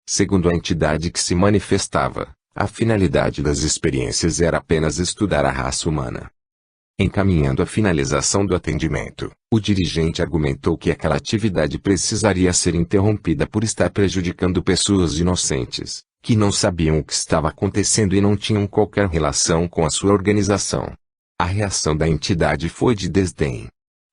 Segundo a entidade que se manifestava, a finalidade das experiências era apenas estudar a raça humana. Encaminhando a finalização do atendimento, o dirigente argumentou que aquela atividade precisaria ser interrompida por estar prejudicando pessoas inocentes, que não sabiam o que estava acontecendo e não tinham qualquer relação com a sua organização. A reação da entidade foi de desdém.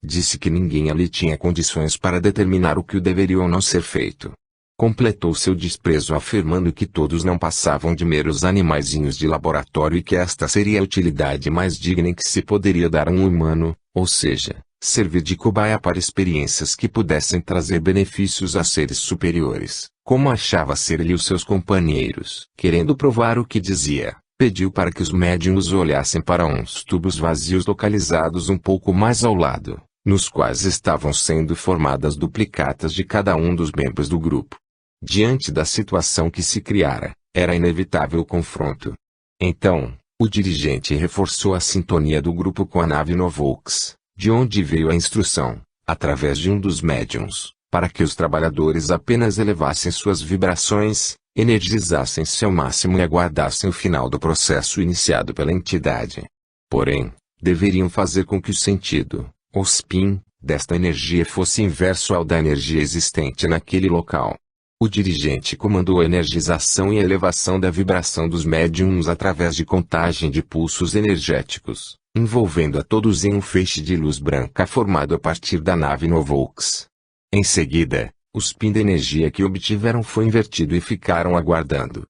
Disse que ninguém ali tinha condições para determinar o que deveria ou não ser feito. Completou seu desprezo afirmando que todos não passavam de meros animaizinhos de laboratório e que esta seria a utilidade mais digna em que se poderia dar a um humano, ou seja, servir de cobaia para experiências que pudessem trazer benefícios a seres superiores, como achava ser ele e os seus companheiros. Querendo provar o que dizia, pediu para que os médiuns olhassem para uns tubos vazios localizados um pouco mais ao lado, nos quais estavam sendo formadas duplicatas de cada um dos membros do grupo. Diante da situação que se criara, era inevitável o confronto. Então, o dirigente reforçou a sintonia do grupo com a nave Novox, de onde veio a instrução, através de um dos médiuns, para que os trabalhadores apenas elevassem suas vibrações, energizassem-se ao máximo e aguardassem o final do processo iniciado pela entidade. Porém, deveriam fazer com que o sentido, ou spin, desta energia fosse inverso ao da energia existente naquele local. O dirigente comandou a energização e a elevação da vibração dos médiums através de contagem de pulsos energéticos, envolvendo a todos em um feixe de luz branca formado a partir da nave Novox. Em seguida, o spin da energia que obtiveram foi invertido e ficaram aguardando.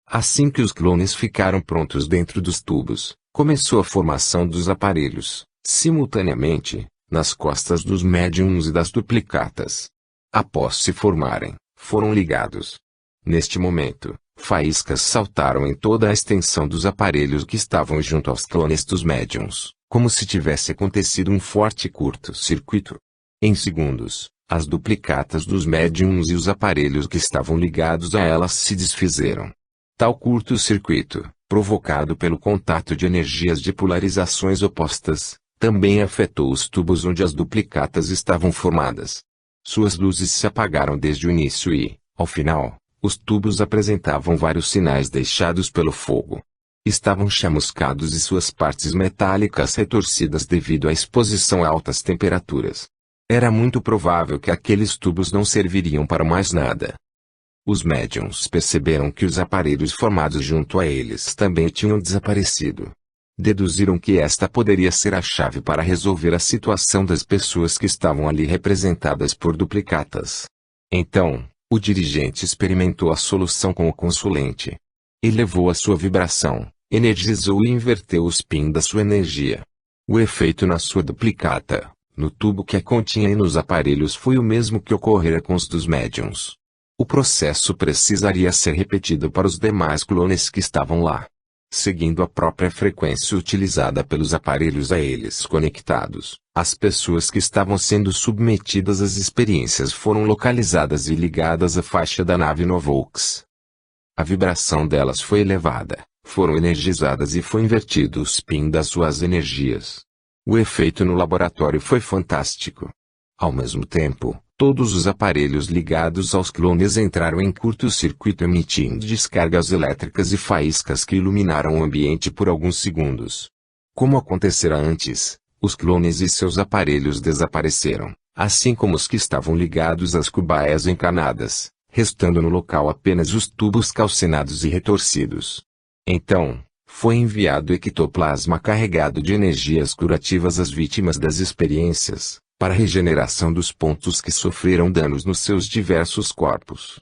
Assim que os clones ficaram prontos dentro dos tubos, começou a formação dos aparelhos, simultaneamente, nas costas dos médiums e das duplicatas. Após se formarem, foram ligados. Neste momento, faíscas saltaram em toda a extensão dos aparelhos que estavam junto aos clones dos médiums, como se tivesse acontecido um forte curto-circuito. Em segundos, as duplicatas dos médiums e os aparelhos que estavam ligados a elas se desfizeram. Tal curto-circuito, provocado pelo contato de energias de polarizações opostas, também afetou os tubos onde as duplicatas estavam formadas. Suas luzes se apagaram desde o início e, ao final, os tubos apresentavam vários sinais deixados pelo fogo. Estavam chamuscados e suas partes metálicas retorcidas devido à exposição a altas temperaturas. Era muito provável que aqueles tubos não serviriam para mais nada. Os médiums perceberam que os aparelhos formados junto a eles também tinham desaparecido. Deduziram que esta poderia ser a chave para resolver a situação das pessoas que estavam ali representadas por duplicatas. Então, o dirigente experimentou a solução com o consulente. Elevou a sua vibração, energizou e inverteu o spin da sua energia. O efeito na sua duplicata, no tubo que a continha e nos aparelhos foi o mesmo que ocorrera com os dos médiuns. O processo precisaria ser repetido para os demais clones que estavam lá. Seguindo a própria frequência utilizada pelos aparelhos a eles conectados, as pessoas que estavam sendo submetidas às experiências foram localizadas e ligadas à faixa da nave Novox. A vibração delas foi elevada, foram energizadas e foi invertido o spin das suas energias. O efeito no laboratório foi fantástico. Ao mesmo tempo, todos os aparelhos ligados aos clones entraram em curto-circuito emitindo descargas elétricas e faíscas que iluminaram o ambiente por alguns segundos. Como acontecera antes, os clones e seus aparelhos desapareceram, assim como os que estavam ligados às cobaias encanadas, restando no local apenas os tubos calcinados e retorcidos. Então, foi enviado ectoplasma carregado de energias curativas às vítimas das experiências, para a regeneração dos pontos que sofreram danos nos seus diversos corpos.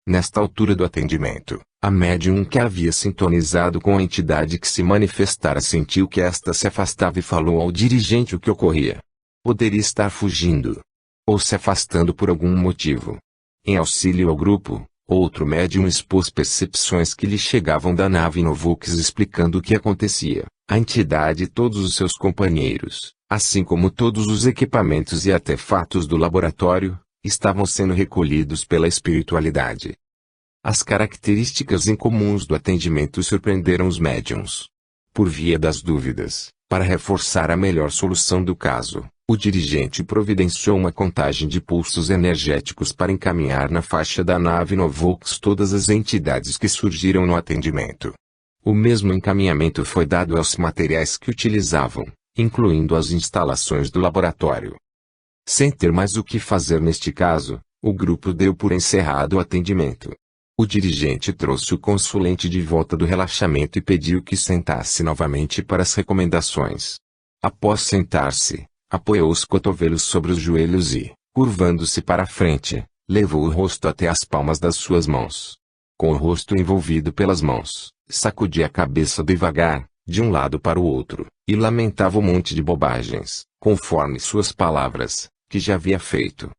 Nesta altura do atendimento, a médium que havia sintonizado com a entidade que se manifestara sentiu que esta se afastava e falou ao dirigente o que ocorria. Poderia estar fugindo, ou se afastando por algum motivo. Em auxílio ao grupo, outro médium expôs percepções que lhe chegavam da nave Novux explicando o que acontecia. A entidade e todos os seus companheiros, assim como todos os equipamentos e artefatos do laboratório, estavam sendo recolhidos pela espiritualidade. As características incomuns do atendimento surpreenderam os médiuns. Por via das dúvidas, para reforçar a melhor solução do caso, o dirigente providenciou uma contagem de pulsos energéticos para encaminhar na faixa da nave Novox todas as entidades que surgiram no atendimento. O mesmo encaminhamento foi dado aos materiais que utilizavam, incluindo as instalações do laboratório. Sem ter mais o que fazer neste caso, o grupo deu por encerrado o atendimento. O dirigente trouxe o consulente de volta do relaxamento e pediu que sentasse novamente para as recomendações. Após sentar-se, apoiou os cotovelos sobre os joelhos e, curvando-se para a frente, levou o rosto até as palmas das suas mãos. Com o rosto envolvido pelas mãos, sacudia a cabeça devagar, de um lado para o outro, e lamentava um monte de bobagens, conforme suas palavras, que já havia feito.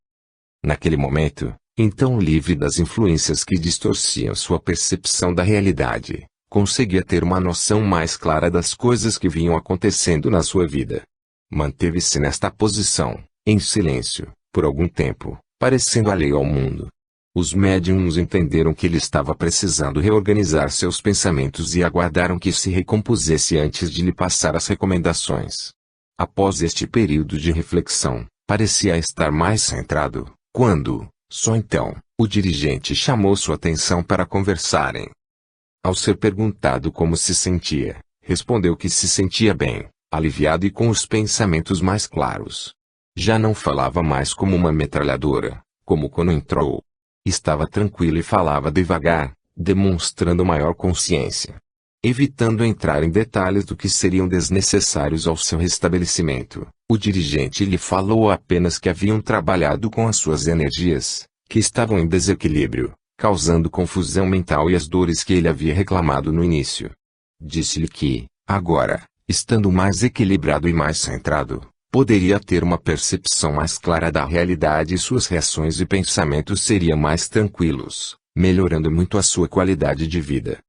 Naquele momento, então livre das influências que distorciam sua percepção da realidade, conseguia ter uma noção mais clara das coisas que vinham acontecendo na sua vida. Manteve-se nesta posição, em silêncio, por algum tempo, parecendo alheio ao mundo. Os médiuns entenderam que ele estava precisando reorganizar seus pensamentos e aguardaram que se recompusesse antes de lhe passar as recomendações. Após este período de reflexão, parecia estar mais centrado, quando, só então, o dirigente chamou sua atenção para conversarem. Ao ser perguntado como se sentia, respondeu que se sentia bem, aliviado e com os pensamentos mais claros. Já não falava mais como uma metralhadora, como quando entrou. Estava tranquilo e falava devagar, demonstrando maior consciência. Evitando entrar em detalhes do que seriam desnecessários ao seu restabelecimento, o dirigente lhe falou apenas que haviam trabalhado com as suas energias, que estavam em desequilíbrio, causando confusão mental e as dores que ele havia reclamado no início. Disse-lhe que, agora, estando mais equilibrado e mais centrado, poderia ter uma percepção mais clara da realidade e suas reações e pensamentos seriam mais tranquilos, melhorando muito a sua qualidade de vida.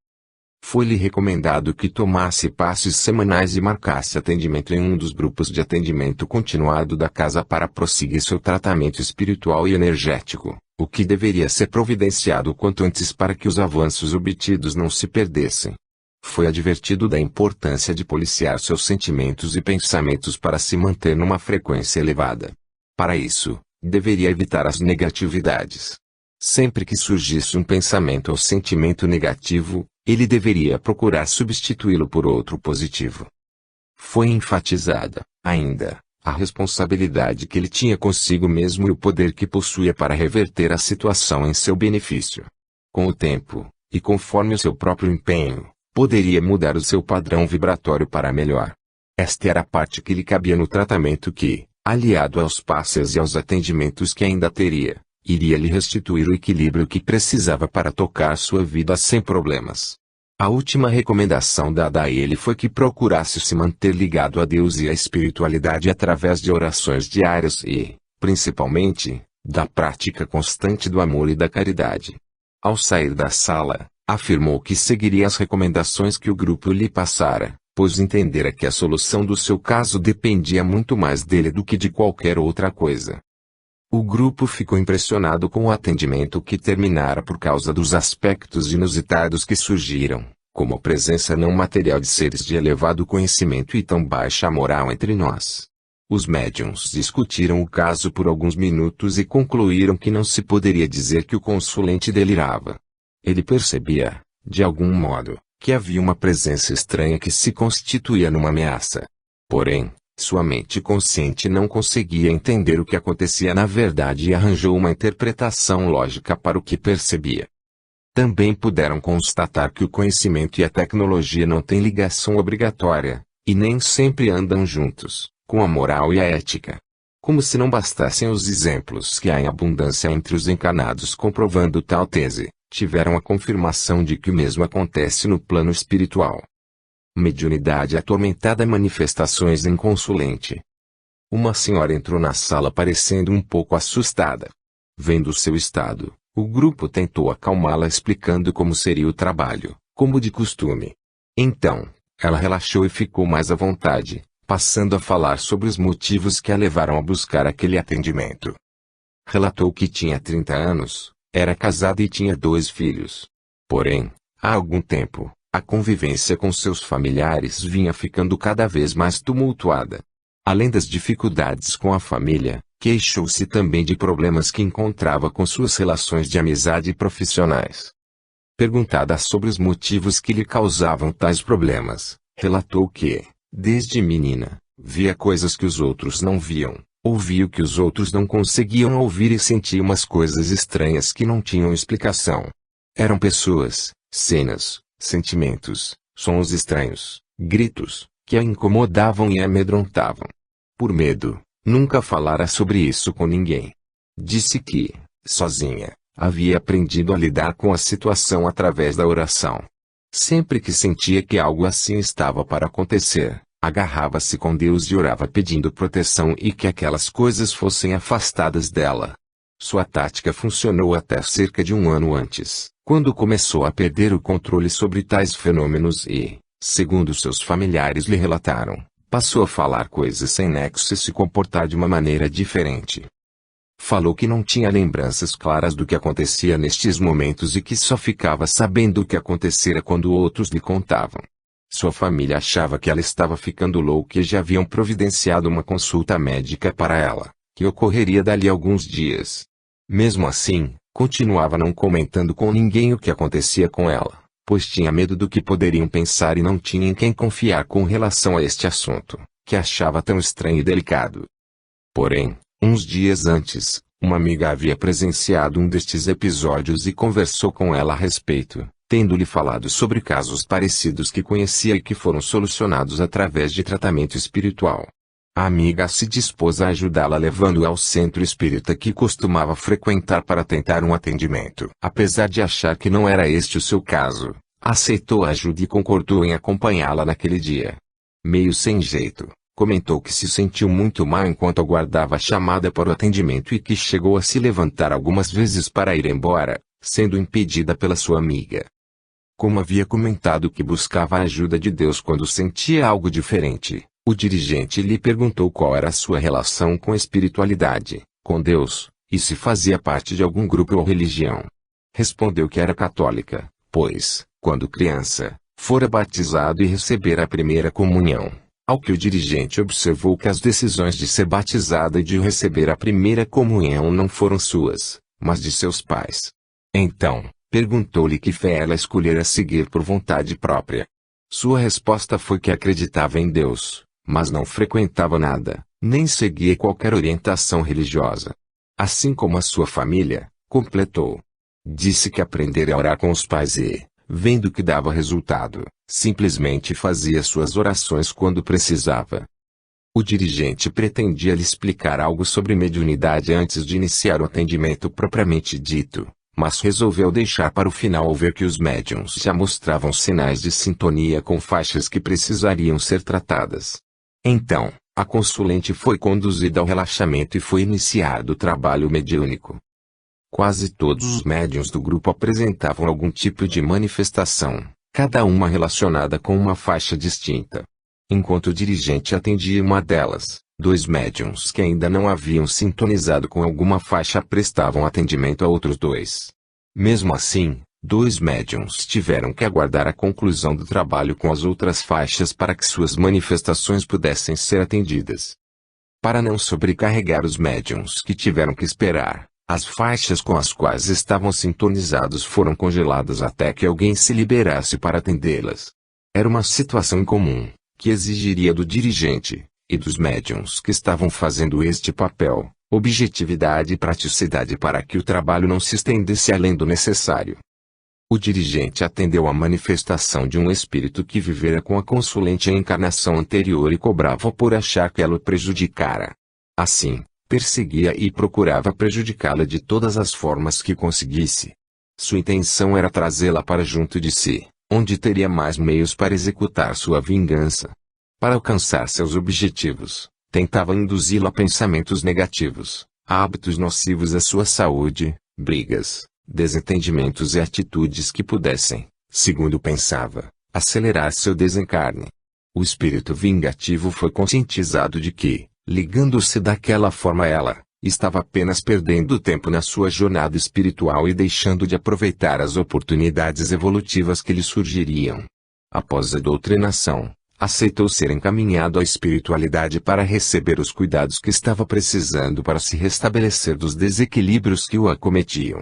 Foi-lhe recomendado que tomasse passes semanais e marcasse atendimento em um dos grupos de atendimento continuado da casa para prosseguir seu tratamento espiritual e energético, o que deveria ser providenciado o quanto antes para que os avanços obtidos não se perdessem. Foi advertido da importância de policiar seus sentimentos e pensamentos para se manter numa frequência elevada. Para isso, deveria evitar as negatividades. Sempre que surgisse um pensamento ou sentimento negativo, ele deveria procurar substituí-lo por outro positivo. Foi enfatizada, ainda, a responsabilidade que ele tinha consigo mesmo e o poder que possuía para reverter a situação em seu benefício. Com o tempo, e conforme o seu próprio empenho, poderia mudar o seu padrão vibratório para melhor. Esta era a parte que lhe cabia no tratamento que, aliado aos passes e aos atendimentos que ainda teria, iria lhe restituir o equilíbrio que precisava para tocar sua vida sem problemas. A última recomendação dada a ele foi que procurasse se manter ligado a Deus e à espiritualidade através de orações diárias e, principalmente, da prática constante do amor e da caridade. Ao sair da sala, afirmou que seguiria as recomendações que o grupo lhe passara, pois entendera que a solução do seu caso dependia muito mais dele do que de qualquer outra coisa. O grupo ficou impressionado com o atendimento que terminara por causa dos aspectos inusitados que surgiram, como a presença não material de seres de elevado conhecimento e tão baixa moral entre nós. Os médiuns discutiram o caso por alguns minutos e concluíram que não se poderia dizer que o consulente delirava. Ele percebia, de algum modo, que havia uma presença estranha que se constituía numa ameaça. Porém, sua mente consciente não conseguia entender o que acontecia na verdade e arranjou uma interpretação lógica para o que percebia. Também puderam constatar que o conhecimento e a tecnologia não têm ligação obrigatória, e nem sempre andam juntos, com a moral e a ética. Como se não bastassem os exemplos que há em abundância entre os encarnados comprovando tal tese, tiveram a confirmação de que o mesmo acontece no plano espiritual. Mediunidade atormentada, manifestações inconsulente. Uma senhora entrou na sala parecendo um pouco assustada. Vendo seu estado, o grupo tentou acalmá-la explicando como seria o trabalho, como de costume. Então, ela relaxou e ficou mais à vontade, passando a falar sobre os motivos que a levaram a buscar aquele atendimento. Relatou que tinha 30 anos, era casada e tinha 2 filhos. Porém, há algum tempo, a convivência com seus familiares vinha ficando cada vez mais tumultuada. Além das dificuldades com a família, queixou-se também de problemas que encontrava com suas relações de amizade e profissionais. Perguntada sobre os motivos que lhe causavam tais problemas, relatou que, desde menina, via coisas que os outros não viam, ouvia o que os outros não conseguiam ouvir e sentia umas coisas estranhas que não tinham explicação. Eram pessoas, cenas, sentimentos, sons estranhos, gritos, que a incomodavam e a amedrontavam. Por medo, nunca falara sobre isso com ninguém. Disse que, sozinha, havia aprendido a lidar com a situação através da oração. Sempre que sentia que algo assim estava para acontecer, agarrava-se com Deus e orava pedindo proteção e que aquelas coisas fossem afastadas dela. Sua tática funcionou até cerca de 1 ano antes, quando começou a perder o controle sobre tais fenômenos e, segundo seus familiares lhe relataram, passou a falar coisas sem nexo e se comportar de uma maneira diferente. Falou que não tinha lembranças claras do que acontecia nestes momentos e que só ficava sabendo o que acontecera quando outros lhe contavam. Sua família achava que ela estava ficando louca e já haviam providenciado uma consulta médica para ela, que ocorreria dali a alguns dias. Mesmo assim, continuava não comentando com ninguém o que acontecia com ela, pois tinha medo do que poderiam pensar e não tinha em quem confiar com relação a este assunto, que achava tão estranho e delicado. Porém, uns dias antes, uma amiga havia presenciado um destes episódios e conversou com ela a respeito, tendo-lhe falado sobre casos parecidos que conhecia e que foram solucionados através de tratamento espiritual. A amiga se dispôs a ajudá-la levando-a ao centro espírita que costumava frequentar para tentar um atendimento. Apesar de achar que não era este o seu caso, aceitou a ajuda e concordou em acompanhá-la naquele dia. Meio sem jeito, comentou que se sentiu muito mal enquanto aguardava a chamada para o atendimento e que chegou a se levantar algumas vezes para ir embora, sendo impedida pela sua amiga. Como havia comentado que buscava a ajuda de Deus quando sentia algo diferente, o dirigente lhe perguntou qual era a sua relação com a espiritualidade, com Deus, e se fazia parte de algum grupo ou religião. Respondeu que era católica, pois, quando criança, fora batizado e recebera a primeira comunhão, ao que o dirigente observou que as decisões de ser batizada e de receber a primeira comunhão não foram suas, mas de seus pais. Então, perguntou-lhe que fé ela escolhera seguir por vontade própria. Sua resposta foi que acreditava em Deus, mas não frequentava nada, nem seguia qualquer orientação religiosa. Assim como a sua família, completou. Disse que aprendera a orar com os pais e, vendo que dava resultado, simplesmente fazia suas orações quando precisava. O dirigente pretendia lhe explicar algo sobre mediunidade antes de iniciar o atendimento propriamente dito, mas resolveu deixar para o final ao ver que os médiuns já mostravam sinais de sintonia com faixas que precisariam ser tratadas. Então, a consulente foi conduzida ao relaxamento e foi iniciado o trabalho mediúnico. Quase todos os médiuns do grupo apresentavam algum tipo de manifestação, cada uma relacionada com uma faixa distinta. Enquanto o dirigente atendia uma delas, 2 médiuns que ainda não haviam sintonizado com alguma faixa prestavam atendimento a outros 2. Mesmo assim, 2 médiuns tiveram que aguardar a conclusão do trabalho com as outras faixas para que suas manifestações pudessem ser atendidas. Para não sobrecarregar os médiuns que tiveram que esperar, as faixas com as quais estavam sintonizados foram congeladas até que alguém se liberasse para atendê-las. Era uma situação incomum, que exigiria do dirigente, e dos médiuns que estavam fazendo este papel, objetividade e praticidade para que o trabalho não se estendesse além do necessário. O dirigente atendeu à manifestação de um espírito que vivera com a consulente em encarnação anterior e cobrava por achar que ela o prejudicara. Assim, perseguia e procurava prejudicá-la de todas as formas que conseguisse. Sua intenção era trazê-la para junto de si, onde teria mais meios para executar sua vingança. Para alcançar seus objetivos, tentava induzi-la a pensamentos negativos, a hábitos nocivos à sua saúde, brigas, desentendimentos e atitudes que pudessem, segundo pensava, acelerar seu desencarne. O espírito vingativo foi conscientizado de que, ligando-se daquela forma a ela, estava apenas perdendo tempo na sua jornada espiritual e deixando de aproveitar as oportunidades evolutivas que lhe surgiriam. Após a doutrinação, aceitou ser encaminhado à espiritualidade para receber os cuidados que estava precisando para se restabelecer dos desequilíbrios que o acometiam.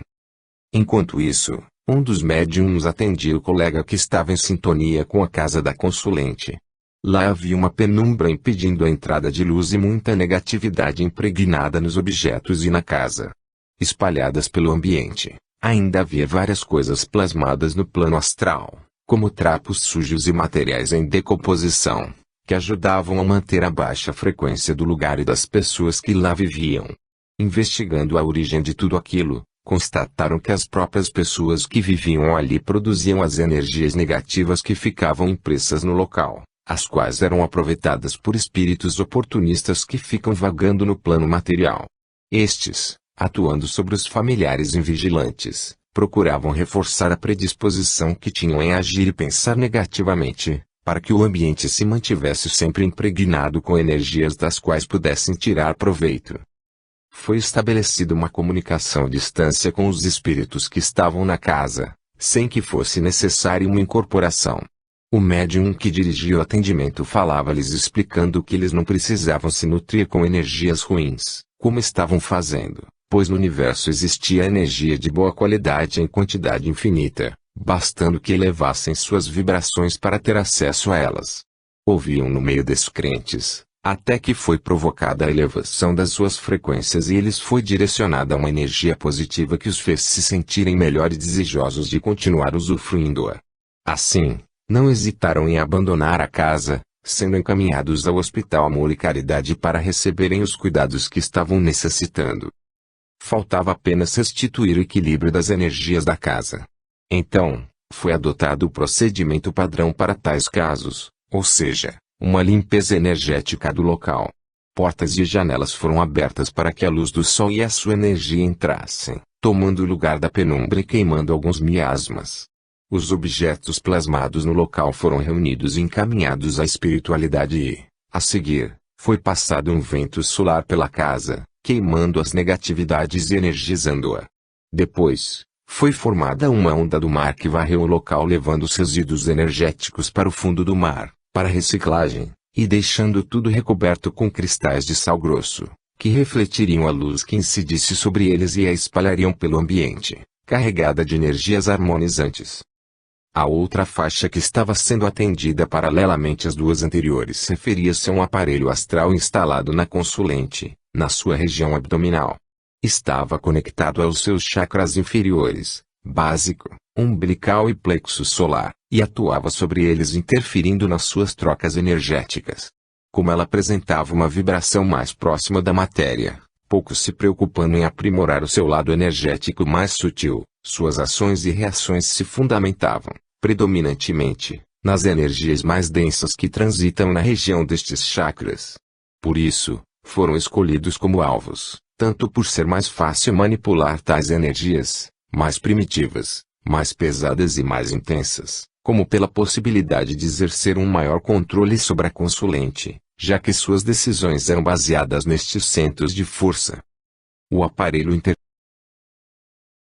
Enquanto isso, um dos médiuns atendia o colega que estava em sintonia com a casa da consulente. Lá havia uma penumbra impedindo a entrada de luz e muita negatividade impregnada nos objetos e na casa. Espalhadas pelo ambiente, ainda havia várias coisas plasmadas no plano astral, como trapos sujos e materiais em decomposição, que ajudavam a manter a baixa frequência do lugar e das pessoas que lá viviam. Investigando a origem de tudo aquilo, constataram que as próprias pessoas que viviam ali produziam as energias negativas que ficavam impressas no local, as quais eram aproveitadas por espíritos oportunistas que ficam vagando no plano material. Estes, atuando sobre os familiares invigilantes, procuravam reforçar a predisposição que tinham em agir e pensar negativamente, para que o ambiente se mantivesse sempre impregnado com energias das quais pudessem tirar proveito. Foi estabelecida uma comunicação à distância com os espíritos que estavam na casa, sem que fosse necessária uma incorporação. O médium que dirigia o atendimento falava-lhes explicando que eles não precisavam se nutrir com energias ruins, como estavam fazendo, pois no universo existia energia de boa qualidade em quantidade infinita, bastando que elevassem suas vibrações para ter acesso a elas. Ouviam no meio descrentes, até que foi provocada a elevação das suas frequências e lhes foi direcionada uma energia positiva que os fez se sentirem melhor e desejosos de continuar usufruindo-a. Assim, não hesitaram em abandonar a casa, sendo encaminhados ao Hospital Amor e Caridade para receberem os cuidados que estavam necessitando. Faltava apenas restituir o equilíbrio das energias da casa. Então, foi adotado o procedimento padrão para tais casos, ou seja, uma limpeza energética do local. Portas e janelas foram abertas para que a luz do sol e a sua energia entrassem, tomando o lugar da penumbra e queimando alguns miasmas. Os objetos plasmados no local foram reunidos e encaminhados à espiritualidade e, a seguir, foi passado um vento solar pela casa, queimando as negatividades e energizando-a. Depois, foi formada uma onda do mar que varreu o local levando os resíduos energéticos para o fundo do mar, para reciclagem, e deixando tudo recoberto com cristais de sal grosso, que refletiriam a luz que incidisse sobre eles e a espalhariam pelo ambiente, carregada de energias harmonizantes. A outra faixa que estava sendo atendida paralelamente às duas anteriores referia-se a um aparelho astral instalado na consulente, na sua região abdominal. Estava conectado aos seus chakras inferiores, básico, umbilical e plexo solar, e atuava sobre eles interferindo nas suas trocas energéticas. Como ela apresentava uma vibração mais próxima da matéria, pouco se preocupando em aprimorar o seu lado energético mais sutil, Suas ações e reações se fundamentavam, predominantemente, nas energias mais densas que transitam na região destes chakras. Por isso, foram escolhidos como alvos, tanto por ser mais fácil manipular tais energias, mais primitivas, mais pesadas e mais intensas, como pela possibilidade de exercer um maior controle sobre a consulente, já que suas decisões eram baseadas nestes centros de força. O aparelho